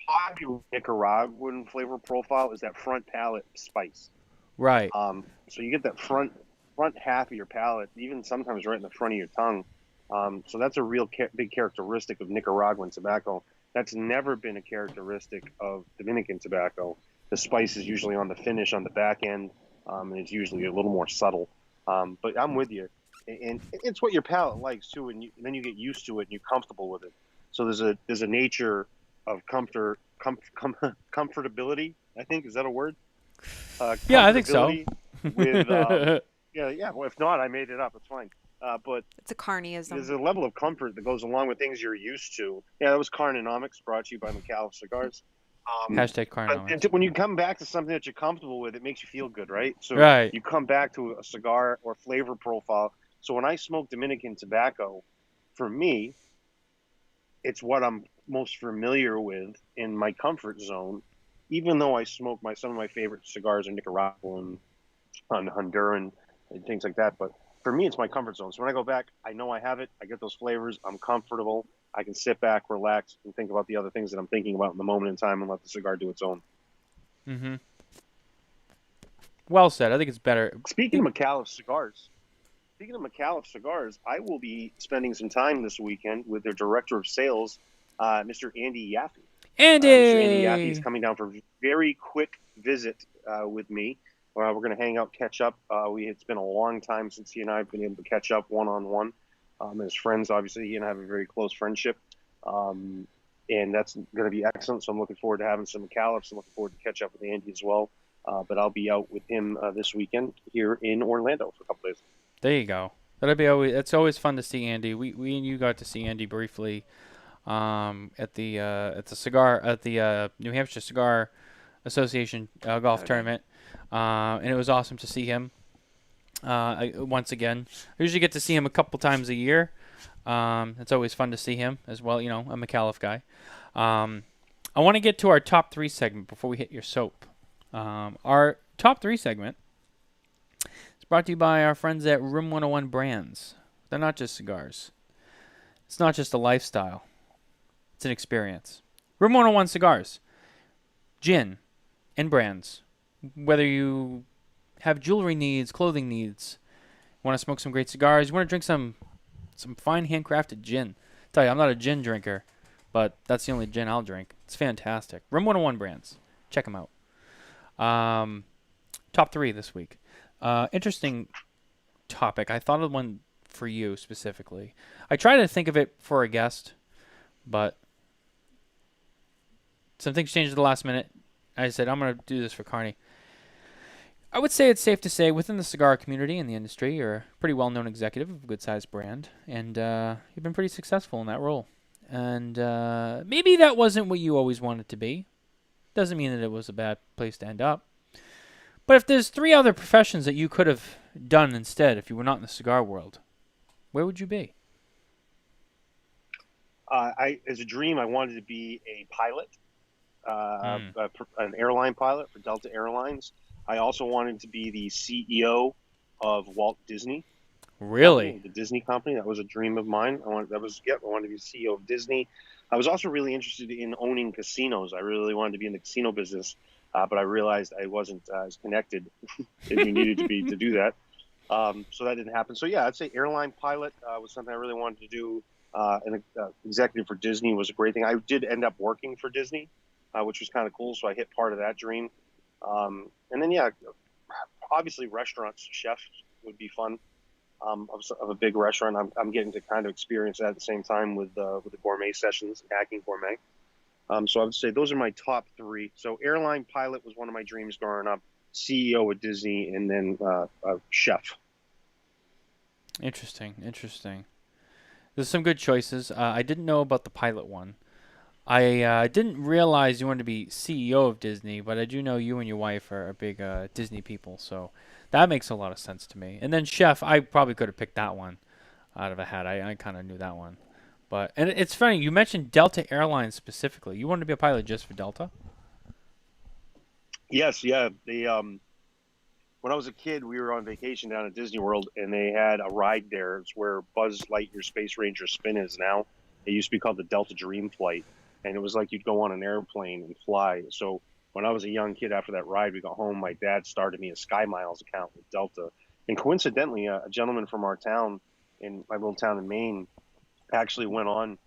popular Nicaraguan flavor profile is that front palate spice. right. So you get that front half of your palate, even sometimes right in the front of your tongue. So that's a real big characteristic of Nicaraguan tobacco. That's never been a characteristic of Dominican tobacco. The spice is usually on the finish on the back end, and it's usually a little more subtle. But I'm with you, and it's what your palate likes too, and then you get used to it and you're comfortable with it. So there's a nature of comfortability. I think, is that a word? Yeah, I think so. Comfortability with yeah. Well, if not, I made it up. It's fine. But It's a Carneyism. there's a level of comfort that goes along with things you're used to. Yeah, that was Carnonomics, brought to you by McAuliffe Cigars. Hashtag But Carney. when you come back to something that you're comfortable with, it makes you feel good, right? So Right. you come back to a cigar or flavor profile. So when I smoke Dominican tobacco, for me, it's what I'm most familiar with in my comfort zone. Even though I smoke some of my favorite cigars are Nicaraguan, Honduran, and things like that, but for me, it's my comfort zone. So when I go back, I know I have it. I get those flavors. I'm comfortable. I can sit back, relax, and think about the other things that I'm thinking about in the moment in time and let the cigar do its own. Mm-hmm. Well said. I think it's better. Speaking of McAuliffe Cigars, I will be spending some time this weekend with their director of sales, Mr. Andy Yaffe. Andy! Mr. Andy Yaffe is coming down for a very quick visit with me. We're going to hang out, catch up. It's been a long time since he and I have been able to catch up one-on-one. As friends, obviously, he and I have a very close friendship. And that's going to be excellent. So I'm looking forward to having some McAuliffes. I'm looking forward to catch up with Andy as well. But I'll be out with him this weekend here in Orlando for a couple days. There you go. It's always fun to see Andy. We and you got to see Andy briefly at the New Hampshire Cigar Association golf tournament. And it was awesome to see him once again. I usually get to see him a couple times a year. It's always fun to see him as well. You know, a McAuliffe guy. I want to get to our top 3 segment before we hit your soap. Our top 3 segment is brought to you by our friends at Room 101 Brands. They're not just cigars. It's not just a lifestyle. It's an experience. Room 101 Cigars. Gin and brands. Whether you have jewelry needs, clothing needs, want to smoke some great cigars, you want to drink some fine handcrafted gin. I tell you, I'm not a gin drinker, but that's the only gin I'll drink. It's fantastic. Room 101 Brands. Check them out. Top 3 this week. Interesting topic. I thought of one for you specifically. I tried to think of it for a guest, but some things changed at the last minute. I said, I'm going to do this for Carney. I would say it's safe to say within the cigar community and the industry, you're a pretty well-known executive of a good-sized brand, and you've been pretty successful in that role. And maybe that wasn't what you always wanted to be. Doesn't mean that it was a bad place to end up. But if there's 3 other professions that you could have done instead if you were not in the cigar world, where would you be? As a dream, I wanted to be a pilot, an airline pilot for Delta Airlines. I also wanted to be the CEO of Walt Disney. Really? The Disney company. That was a dream of mine. I wanted to be CEO of Disney. I was also really interested in owning casinos. I really wanted to be in the casino business, but I realized I wasn't as connected as you needed to be to do that. So that didn't happen. So yeah, I'd say airline pilot was something I really wanted to do. And executive for Disney was a great thing. I did end up working for Disney, which was kind of cool. So I hit part of that dream. And then, yeah, obviously restaurants, chefs would be fun. Of a big restaurant, I'm getting to kind of experience that at the same time with the gourmet sessions, hacking gourmet. So I would say those are my top 3. So airline pilot was one of my dreams growing up, CEO at Disney, and then chef. Interesting. There's some good choices. I didn't know about the pilot one. I didn't realize you wanted to be CEO of Disney, but I do know you and your wife are big Disney people, so that makes a lot of sense to me. And then chef, I probably could have picked that one out of a hat. I kind of knew that one. And it's funny, you mentioned Delta Airlines specifically. You wanted to be a pilot just for Delta? Yes, yeah. When I was a kid, we were on vacation down at Disney World, and they had a ride there. It's where Buzz Lightyear Space Ranger Spin is now. It used to be called the Delta Dream Flight, and it was like you'd go on an airplane and fly. So when I was a young kid, after that ride, we got home. My dad started me a Sky Miles account with Delta, and coincidentally, a gentleman from our town, in my little town in Maine, actually went on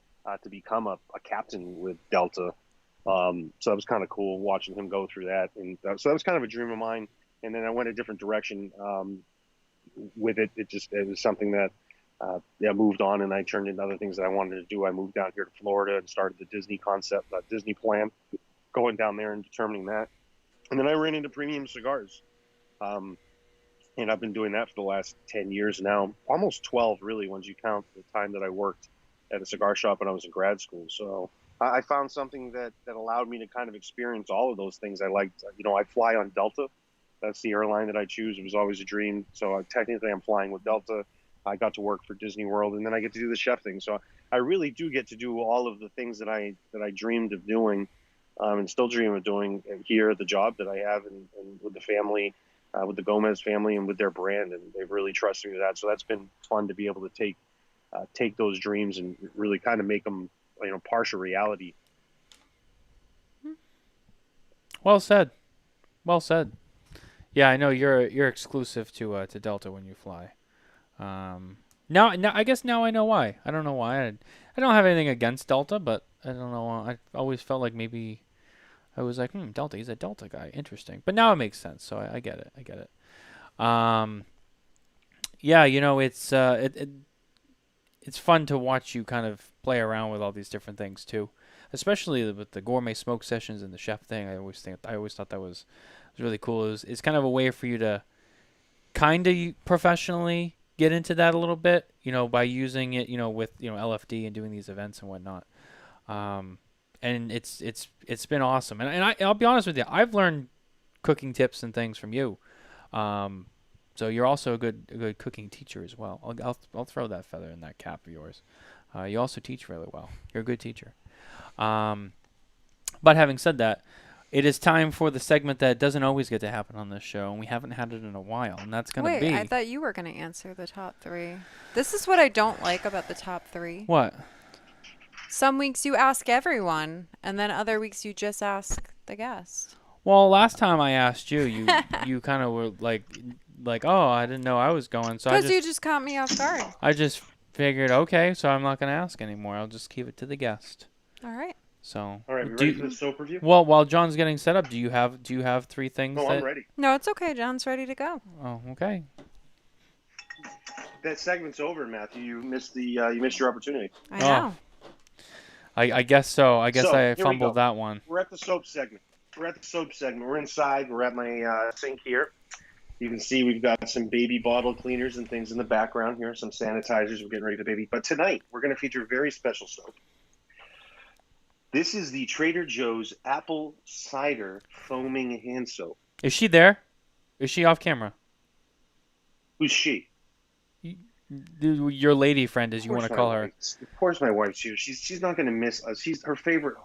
to become a captain with Delta. So that was kind of cool watching him go through that, and so that was kind of a dream of mine. And then I went a different direction with it. It was something that moved on, and I turned into other things that I wanted to do. I moved down here to Florida and started the Disney concept, Disney plan, going down there and determining that. And then I ran into premium cigars, and I've been doing that for the last 10 years now, almost 12 really, once you count the time that I worked at a cigar shop when I was in grad school. So I found something that allowed me to kind of experience all of those things I liked. I fly on Delta. That's the airline that I choose. It was always a dream. So technically, I'm flying with Delta. I got to work for Disney World, and then I get to do the chef thing. So I really do get to do all of the things that I dreamed of doing, and still dream of doing here at the job that I have, and with the family, with the Gomez family, and with their brand. And they've really trusted me with that. So that's been fun to be able to take those dreams and really kind of make them, partial reality. Well said. Well said. Yeah, I know you're exclusive to Delta when you fly. Now I guess now I know why. I don't know why. I don't have anything against Delta, but I don't know. I always felt like maybe I was like, Delta. He's a Delta guy. Interesting. But now it makes sense. So I get it. I get it. Yeah, it's fun to watch you kind of play around with all these different things too, especially with the gourmet smoke sessions and the chef thing. I always thought that was really cool. It's kind of a way for you to kind of professionally get into that a little bit, by using it, with LFD and doing these events and whatnot. And it's been awesome. And I'll be honest with you, I've learned cooking tips and things from you. So you're also a good cooking teacher as well. I'll throw that feather in that cap of yours. You also teach really well. You're a good teacher. But having said that, it is time for the segment that doesn't always get to happen on this show, and we haven't had it in a while, and that's going to be... Wait, I thought you were going to answer the top three. This is what I don't like about the top three. What? Some weeks you ask everyone, and then other weeks you just ask the guest. Well, last time I asked you, you kind of were like, oh, I didn't know I was going, so Because you just caught me off guard. I just figured, okay, so I'm not going to ask anymore. I'll just keep it to the guest. All right. So, all right, we ready for the soap review? Well, while John's getting set up, do you have three things? No, I'm ready. No, it's okay. John's ready to go. Oh, okay. That segment's over, Matthew. You missed your opportunity. I know. I guess so. I guess I fumbled that one. We're at the soap segment. We're inside. We're at my sink here. You can see we've got some baby bottle cleaners and things in the background here, some sanitizers. We're getting ready for baby. But tonight, we're going to feature a very special soap. This is the Trader Joe's Apple Cider Foaming Hand Soap. Is she there? Is she off camera? Who's she? Your lady friend, as you want to call her. Of course, my wife. She's not going to miss us. Her favorite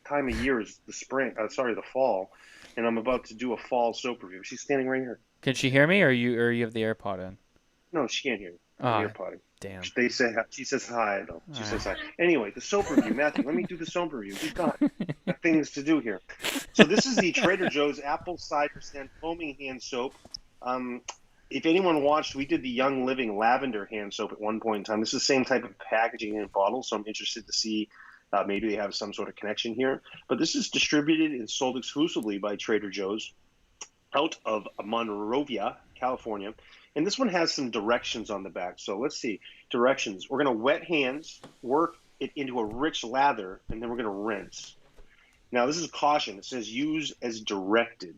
time of year is the fall, and I'm about to do a fall soap review. She's standing right here. Can she hear me, or you have the AirPod in? No, she can't hear me. AirPod. Damn. She says hi though. She says hi. Anyway, the soap review, Matthew. Let me do the soap review. We've got things to do here. So this is the Trader Joe's Apple Cider Foaming Hand Soap. If anyone watched, we did the Young Living Lavender Hand Soap at one point in time. This is the same type of packaging and bottle, so I'm interested to see maybe they have some sort of connection here. But this is distributed and sold exclusively by Trader Joe's out of Monrovia, California. And this one has some directions on the back. So let's see. Directions. We're going to wet hands, work it into a rich lather, and then we're going to rinse. Now, this is a caution. It says use as directed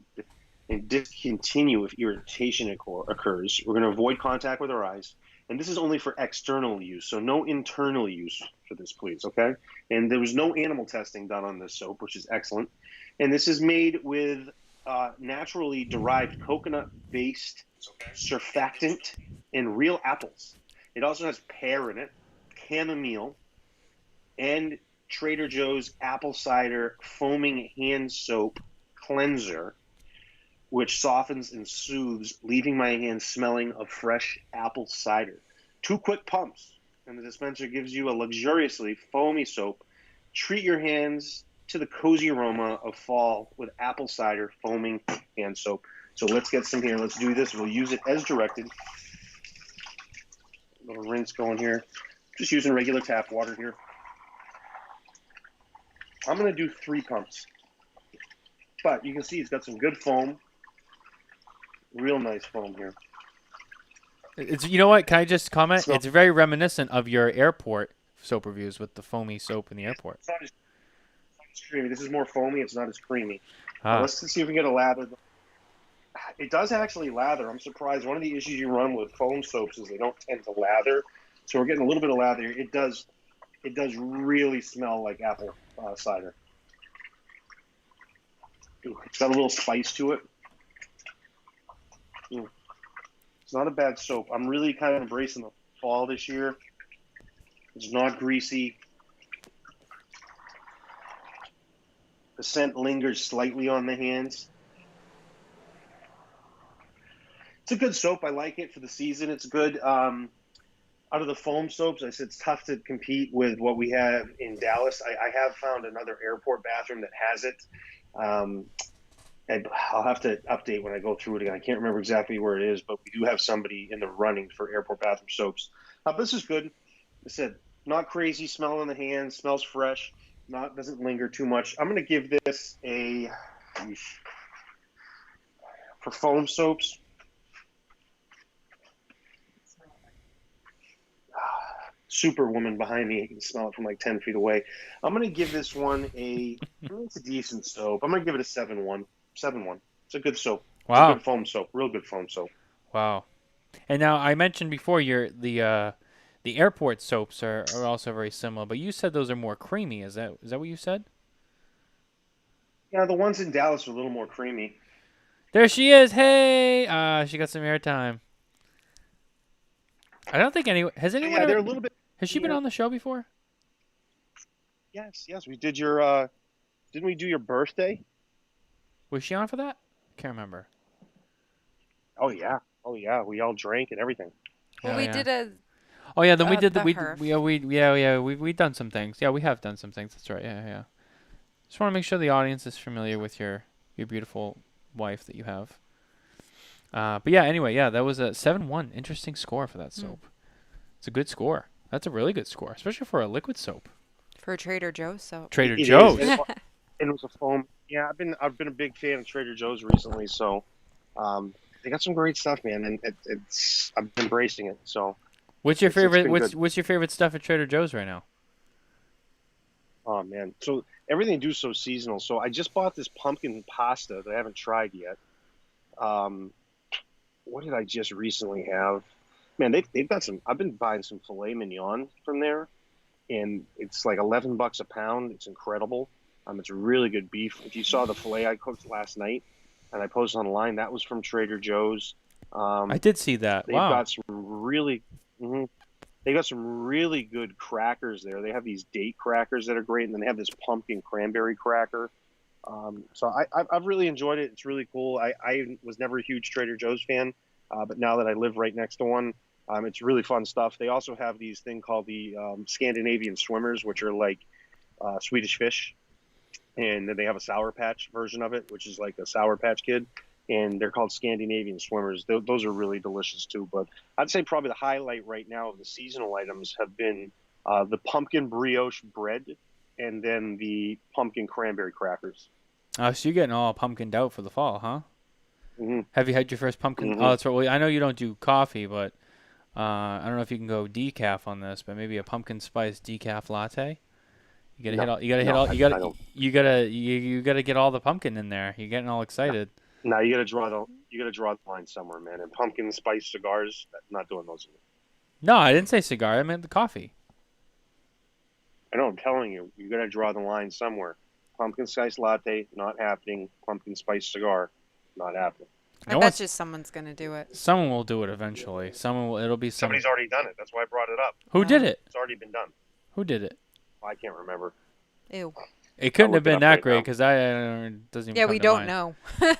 and discontinue if irritation occurs. We're going to avoid contact with our eyes. And this is only for external use, so no internal use for this, please, okay? And there was no animal testing done on this soap, which is excellent. And this is made with naturally derived coconut-based surfactant and real apples. It also has pear in it, chamomile, and Trader Joe's Apple Cider Foaming Hand Soap Cleanser. which softens and soothes, leaving my hands smelling of fresh apple cider. 2 quick pumps, and the dispenser gives you a luxuriously foamy soap. Treat your hands to the cozy aroma of fall with apple cider foaming hand soap. So let's get some here. Let's do this. We'll use it as directed. A little rinse going here. Just using regular tap water here. I'm going to do 3 pumps. But you can see it's got some good foam. Real nice foam here. It's, you know what? Can I just comment? Smell. It's very reminiscent of your airport soap reviews with the foamy soap in the airport. It's not as creamy. This is more foamy. It's not as creamy. Ah. Let's see if we can get a lather. It does actually lather. I'm surprised. One of the issues you run with foam soaps is they don't tend to lather. So we're getting a little bit of lather here. It does really smell like apple cider. Ooh, it's got a little spice to it. Ooh. It's not a bad soap. I'm really kind of embracing the fall this year. It's not greasy. The scent lingers slightly on the hands. It's a good soap. I like it for the season. It's good. Out of the foam soaps, I said it's tough to compete with what we have in Dallas. I have found another airport bathroom that has it. I'll have to update when I go through it again. I can't remember exactly where it is, but we do have somebody in the running for airport bathroom soaps. But this is good. I said, not crazy smell in the hands, smells fresh, doesn't linger too much. I'm going to give this for foam soaps. Superwoman behind me. You can smell it from like 10 feet away. I'm going to give this one it's a decent soap. I'm going to give it a 7-1. 7-1. It's a good soap. Wow. It's a good foam soap. Real good foam soap. Wow. And now I mentioned before the airport soaps are also very similar, but you said those are more creamy. Is that what you said? Yeah, the ones in Dallas are a little more creamy. There she is. Hey, she got some airtime. I don't think anyone has anyone. Yeah, they're a little bit. Has she been on the show before? Yes. We did your. Didn't we do your birthday? Was she on for that? Can't remember. Oh yeah. We all drank and everything. Well, we did a. Oh yeah, then we did the we Herf. we've done some things. Yeah, we have done some things. That's right. Yeah. Just want to make sure the audience is familiar with your beautiful wife that you have. But yeah, anyway, yeah, that was a 7-1. Interesting score for that soap. It's a good score. That's a really good score, especially for a liquid soap. For Trader Joe's soap. Trader It Joe's. is. And it was a foam. Yeah, I've been a big fan of Trader Joe's recently, so they got some great stuff, man, and I'm embracing it. So What's your favorite? been good. What's your favorite stuff at Trader Joe's right now? Oh man, so everything do so seasonal. So I just bought this pumpkin pasta that I haven't tried yet. What did I just recently have? Man, they've got some. I've been buying some filet mignon from there, and it's like $11 a pound. It's incredible. It's really good beef. If you saw the filet I cooked last night, and I posted online, that was from Trader Joe's. I did see that. They've Wow. got some really. They got some really good crackers there. They have these date crackers that are great, and then they have this pumpkin cranberry cracker. So I've really enjoyed it. It's really cool. I was never a huge Trader Joe's fan, but now that I live right next to one, it's really fun stuff. They also have these thing called the Scandinavian swimmers, which are like Swedish fish, and then they have a Sour Patch version of it, which is like a Sour Patch Kid, and they're called Scandinavian swimmers. Those are really delicious too. But I'd say probably the highlight right now of the seasonal items have been the pumpkin brioche bread and then the pumpkin cranberry crackers. So you're getting all pumpkined out for the fall, huh? Mm-hmm. Have you had your first pumpkin? Mhm. Oh, that's right. Well, I know you don't do coffee, but I don't know if you can go decaf on this, but maybe a pumpkin spice decaf latte. You gotta hit all. You gotta hit all. You gotta. You gotta get all the pumpkin in there. You're getting all excited. Now you gotta draw the line somewhere, man. And pumpkin spice cigars, not doing those. No, I didn't say cigar. I meant the coffee. I know. I'm telling you, you gotta draw the line somewhere. Pumpkin spice latte, not happening. Pumpkin spice cigar, not happening. I bet you someone's going to do it. Someone will do it eventually. Someone will. It'll be Somebody's already done it. That's why I brought it up. Who did it? It's already been done. Who did it? I can't remember. Ew. It couldn't look have it been up that right great now. because it doesn't even Yeah, come we to don't mind. know.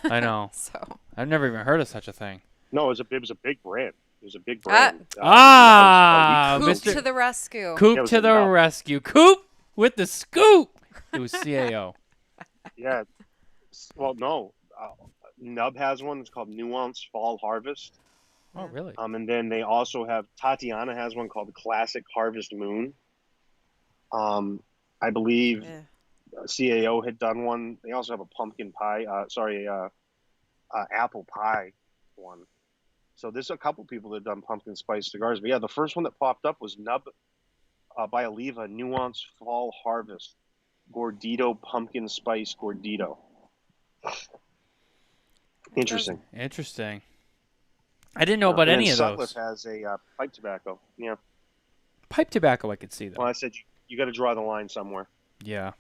I know. So. I've never even heard of such a thing. No, it was a big brand. It was a big Ah. brand. Ah, Coop Mr. to the rescue. Coop Yeah, it was to a the nub. rescue. Coop with the scoop. It was CAO. Yeah. Well, no. Nub has one. It's called Nuance Fall Harvest. Oh, really? And then they also have Tatiana has one called Classic Harvest Moon. I believe Yeah. CAO had done one. They also have a pumpkin pie. Apple pie one. So there's a couple people that have done pumpkin spice cigars. But yeah, the first one that popped up was Nub by Oliva Nuance Fall Harvest Gordito Pumpkin Spice Gordito. Interesting. Interesting. I didn't know about And any then of Sutcliffe those. has a pipe tobacco. Yeah. Pipe tobacco, I could see though. Well, I said you got to draw the line somewhere. Yeah.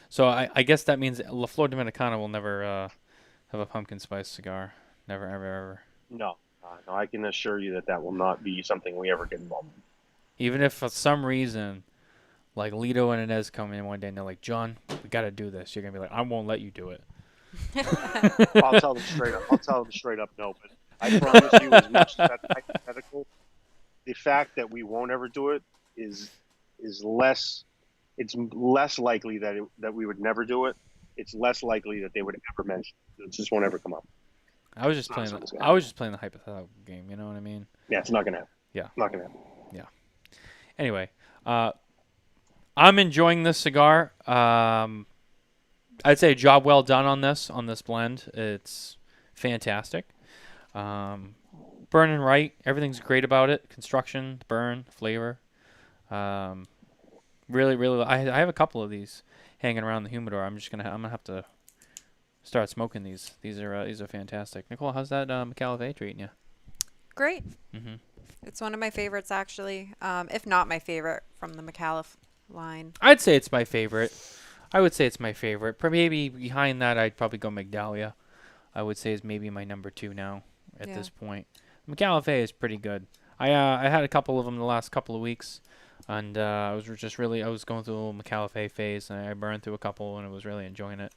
So I guess that means La Flor Dominicana will never have a pumpkin spice cigar. Never, ever, ever. No, no, I can assure you that will not be something we ever get involved in. Even if for some reason, like Lito and Inez come in one day and they're like, John, we got to do this. You're going to be like, I won't let you do it. I'll tell them straight up. No, but I promise you, as much as that's hypothetical, the fact that we won't ever do it is less. It's less likely that we would never do it. It's less likely that they would ever mention it. It just won't ever come up. I was just playing. I was just playing the hypothetical game. You know what I mean? Yeah, it's not gonna happen. Yeah, not gonna happen. Yeah. Anyway, I'm enjoying this cigar. I'd say job well done on this blend. It's fantastic. Burning right. Everything's great about it. Construction, burn, flavor. Really, really. I have a couple of these hanging around the humidor. I'm gonna have to start smoking these. These are fantastic. Nicole, how's that McAlefay treating you? Great. Mm-hmm. It's one of my favorites, actually. If not my favorite from the McAuliffe line. I'd say it's my favorite. I would say it's my favorite. Maybe behind that, I'd probably go Migdalia. I would say is maybe my number 2 now at this point. McAlefay is pretty good. I had a couple of them the last couple of weeks, and I was going through a little McAlefay phase, and I burned through a couple, and I was really enjoying it.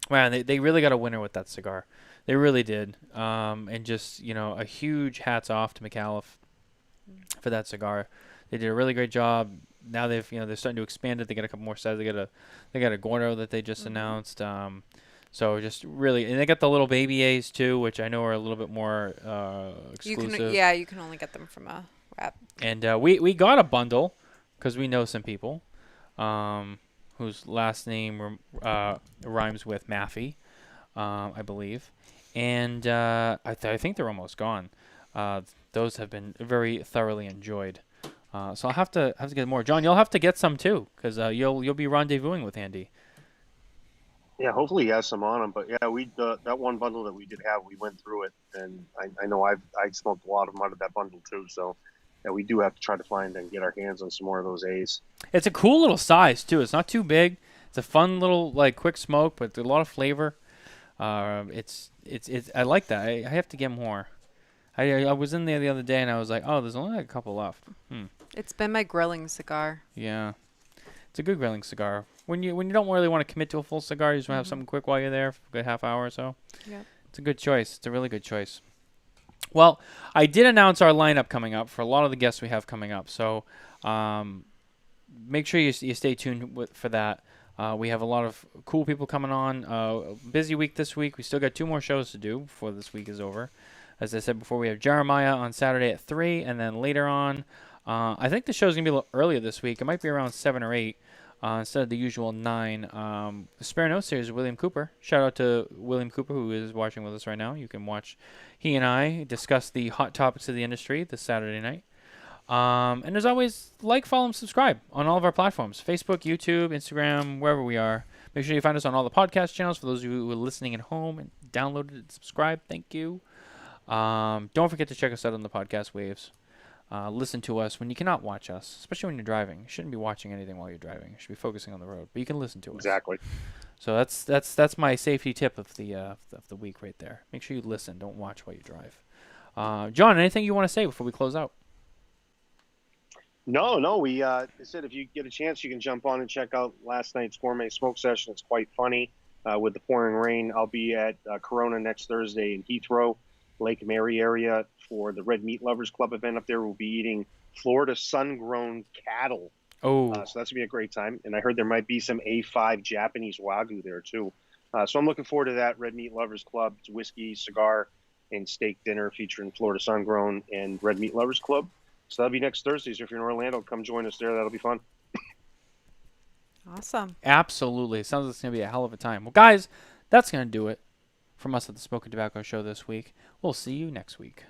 Man, they really got a winner with that cigar. They really did. And just, a huge hats off to McAuliffe for that cigar. They did a really great job. Now they're starting to expand it. They got a couple more sizes. They got a Gordo that they just announced. So just really, and they got the little baby A's too, which I know are a little bit more exclusive. You can only get them from a wrap. And we got a bundle because we know some people whose last name rhymes with Maffey, I believe. And I think they're almost gone. Those have been very thoroughly enjoyed. So I'll have to get more. John, you'll have to get some too, because you'll be rendezvousing with Andy. Yeah, hopefully he has some on him. But yeah, that one bundle that we did have, we went through it, and I know I smoked a lot of them out of that bundle too. So yeah, we do have to try to find and get our hands on some more of those A's. It's a cool little size too. It's not too big. It's a fun little quick smoke, but a lot of flavor. It's I like that. I have to get more. I was in there the other day and I was like, oh, there's only a couple left. It's been my grilling cigar. Yeah, it's a good grilling cigar. When you don't really want to commit to a full cigar, you just want to have something quick while you're there for a good half hour or so. Yeah, it's a good choice. It's a really good choice. Well, I did announce our lineup coming up for a lot of the guests we have coming up. So make sure you stay tuned for that. We have a lot of cool people coming on. Busy week this week. We still got 2 more shows to do before this week is over. As I said before, we have Jeremiah on Saturday at 3, and then later on, I think the show's going to be a little earlier this week. It might be around 7 or 8 instead of the usual 9. The Spare No Series, William Cooper. Shout out to William Cooper, who is watching with us right now. You can watch he and I discuss the hot topics of the industry this Saturday night. And as always, follow, and subscribe on all of our platforms. Facebook, YouTube, Instagram, wherever we are. Make sure you find us on all the podcast channels. For those of you who are listening at home and downloaded and subscribed, thank you. Don't forget to check us out on the podcast waves. Listen to us when you cannot watch us, especially when you're driving. You shouldn't be watching anything while you're driving. You should be focusing on the road, but you can listen to us. Exactly. So that's my safety tip of the week right there. Make sure you listen. Don't watch while you drive. John, anything you want to say before we close out? No. We said if you get a chance, you can jump on and check out last night's gourmet smoke session. It's quite funny. With the pouring rain, I'll be at Corona next Thursday in Heathrow, Lake Mary area for the Red Meat Lovers Club event up there. We'll be eating Florida sun-grown cattle. Oh, So that's gonna be a great time. And I heard there might be some A5 Japanese Wagyu there too. So I'm looking forward to that. Red Meat Lovers Club. It's whiskey, cigar, and steak dinner featuring Florida sun-grown and Red Meat Lovers Club. So that'll be next Thursday. So if you're in Orlando, come join us there. That'll be fun. Awesome. absolutely. It sounds like it's going to be a hell of a time. Well, guys, that's going to do it from us at the Smokin Tobacco Show this week. We'll see you next week.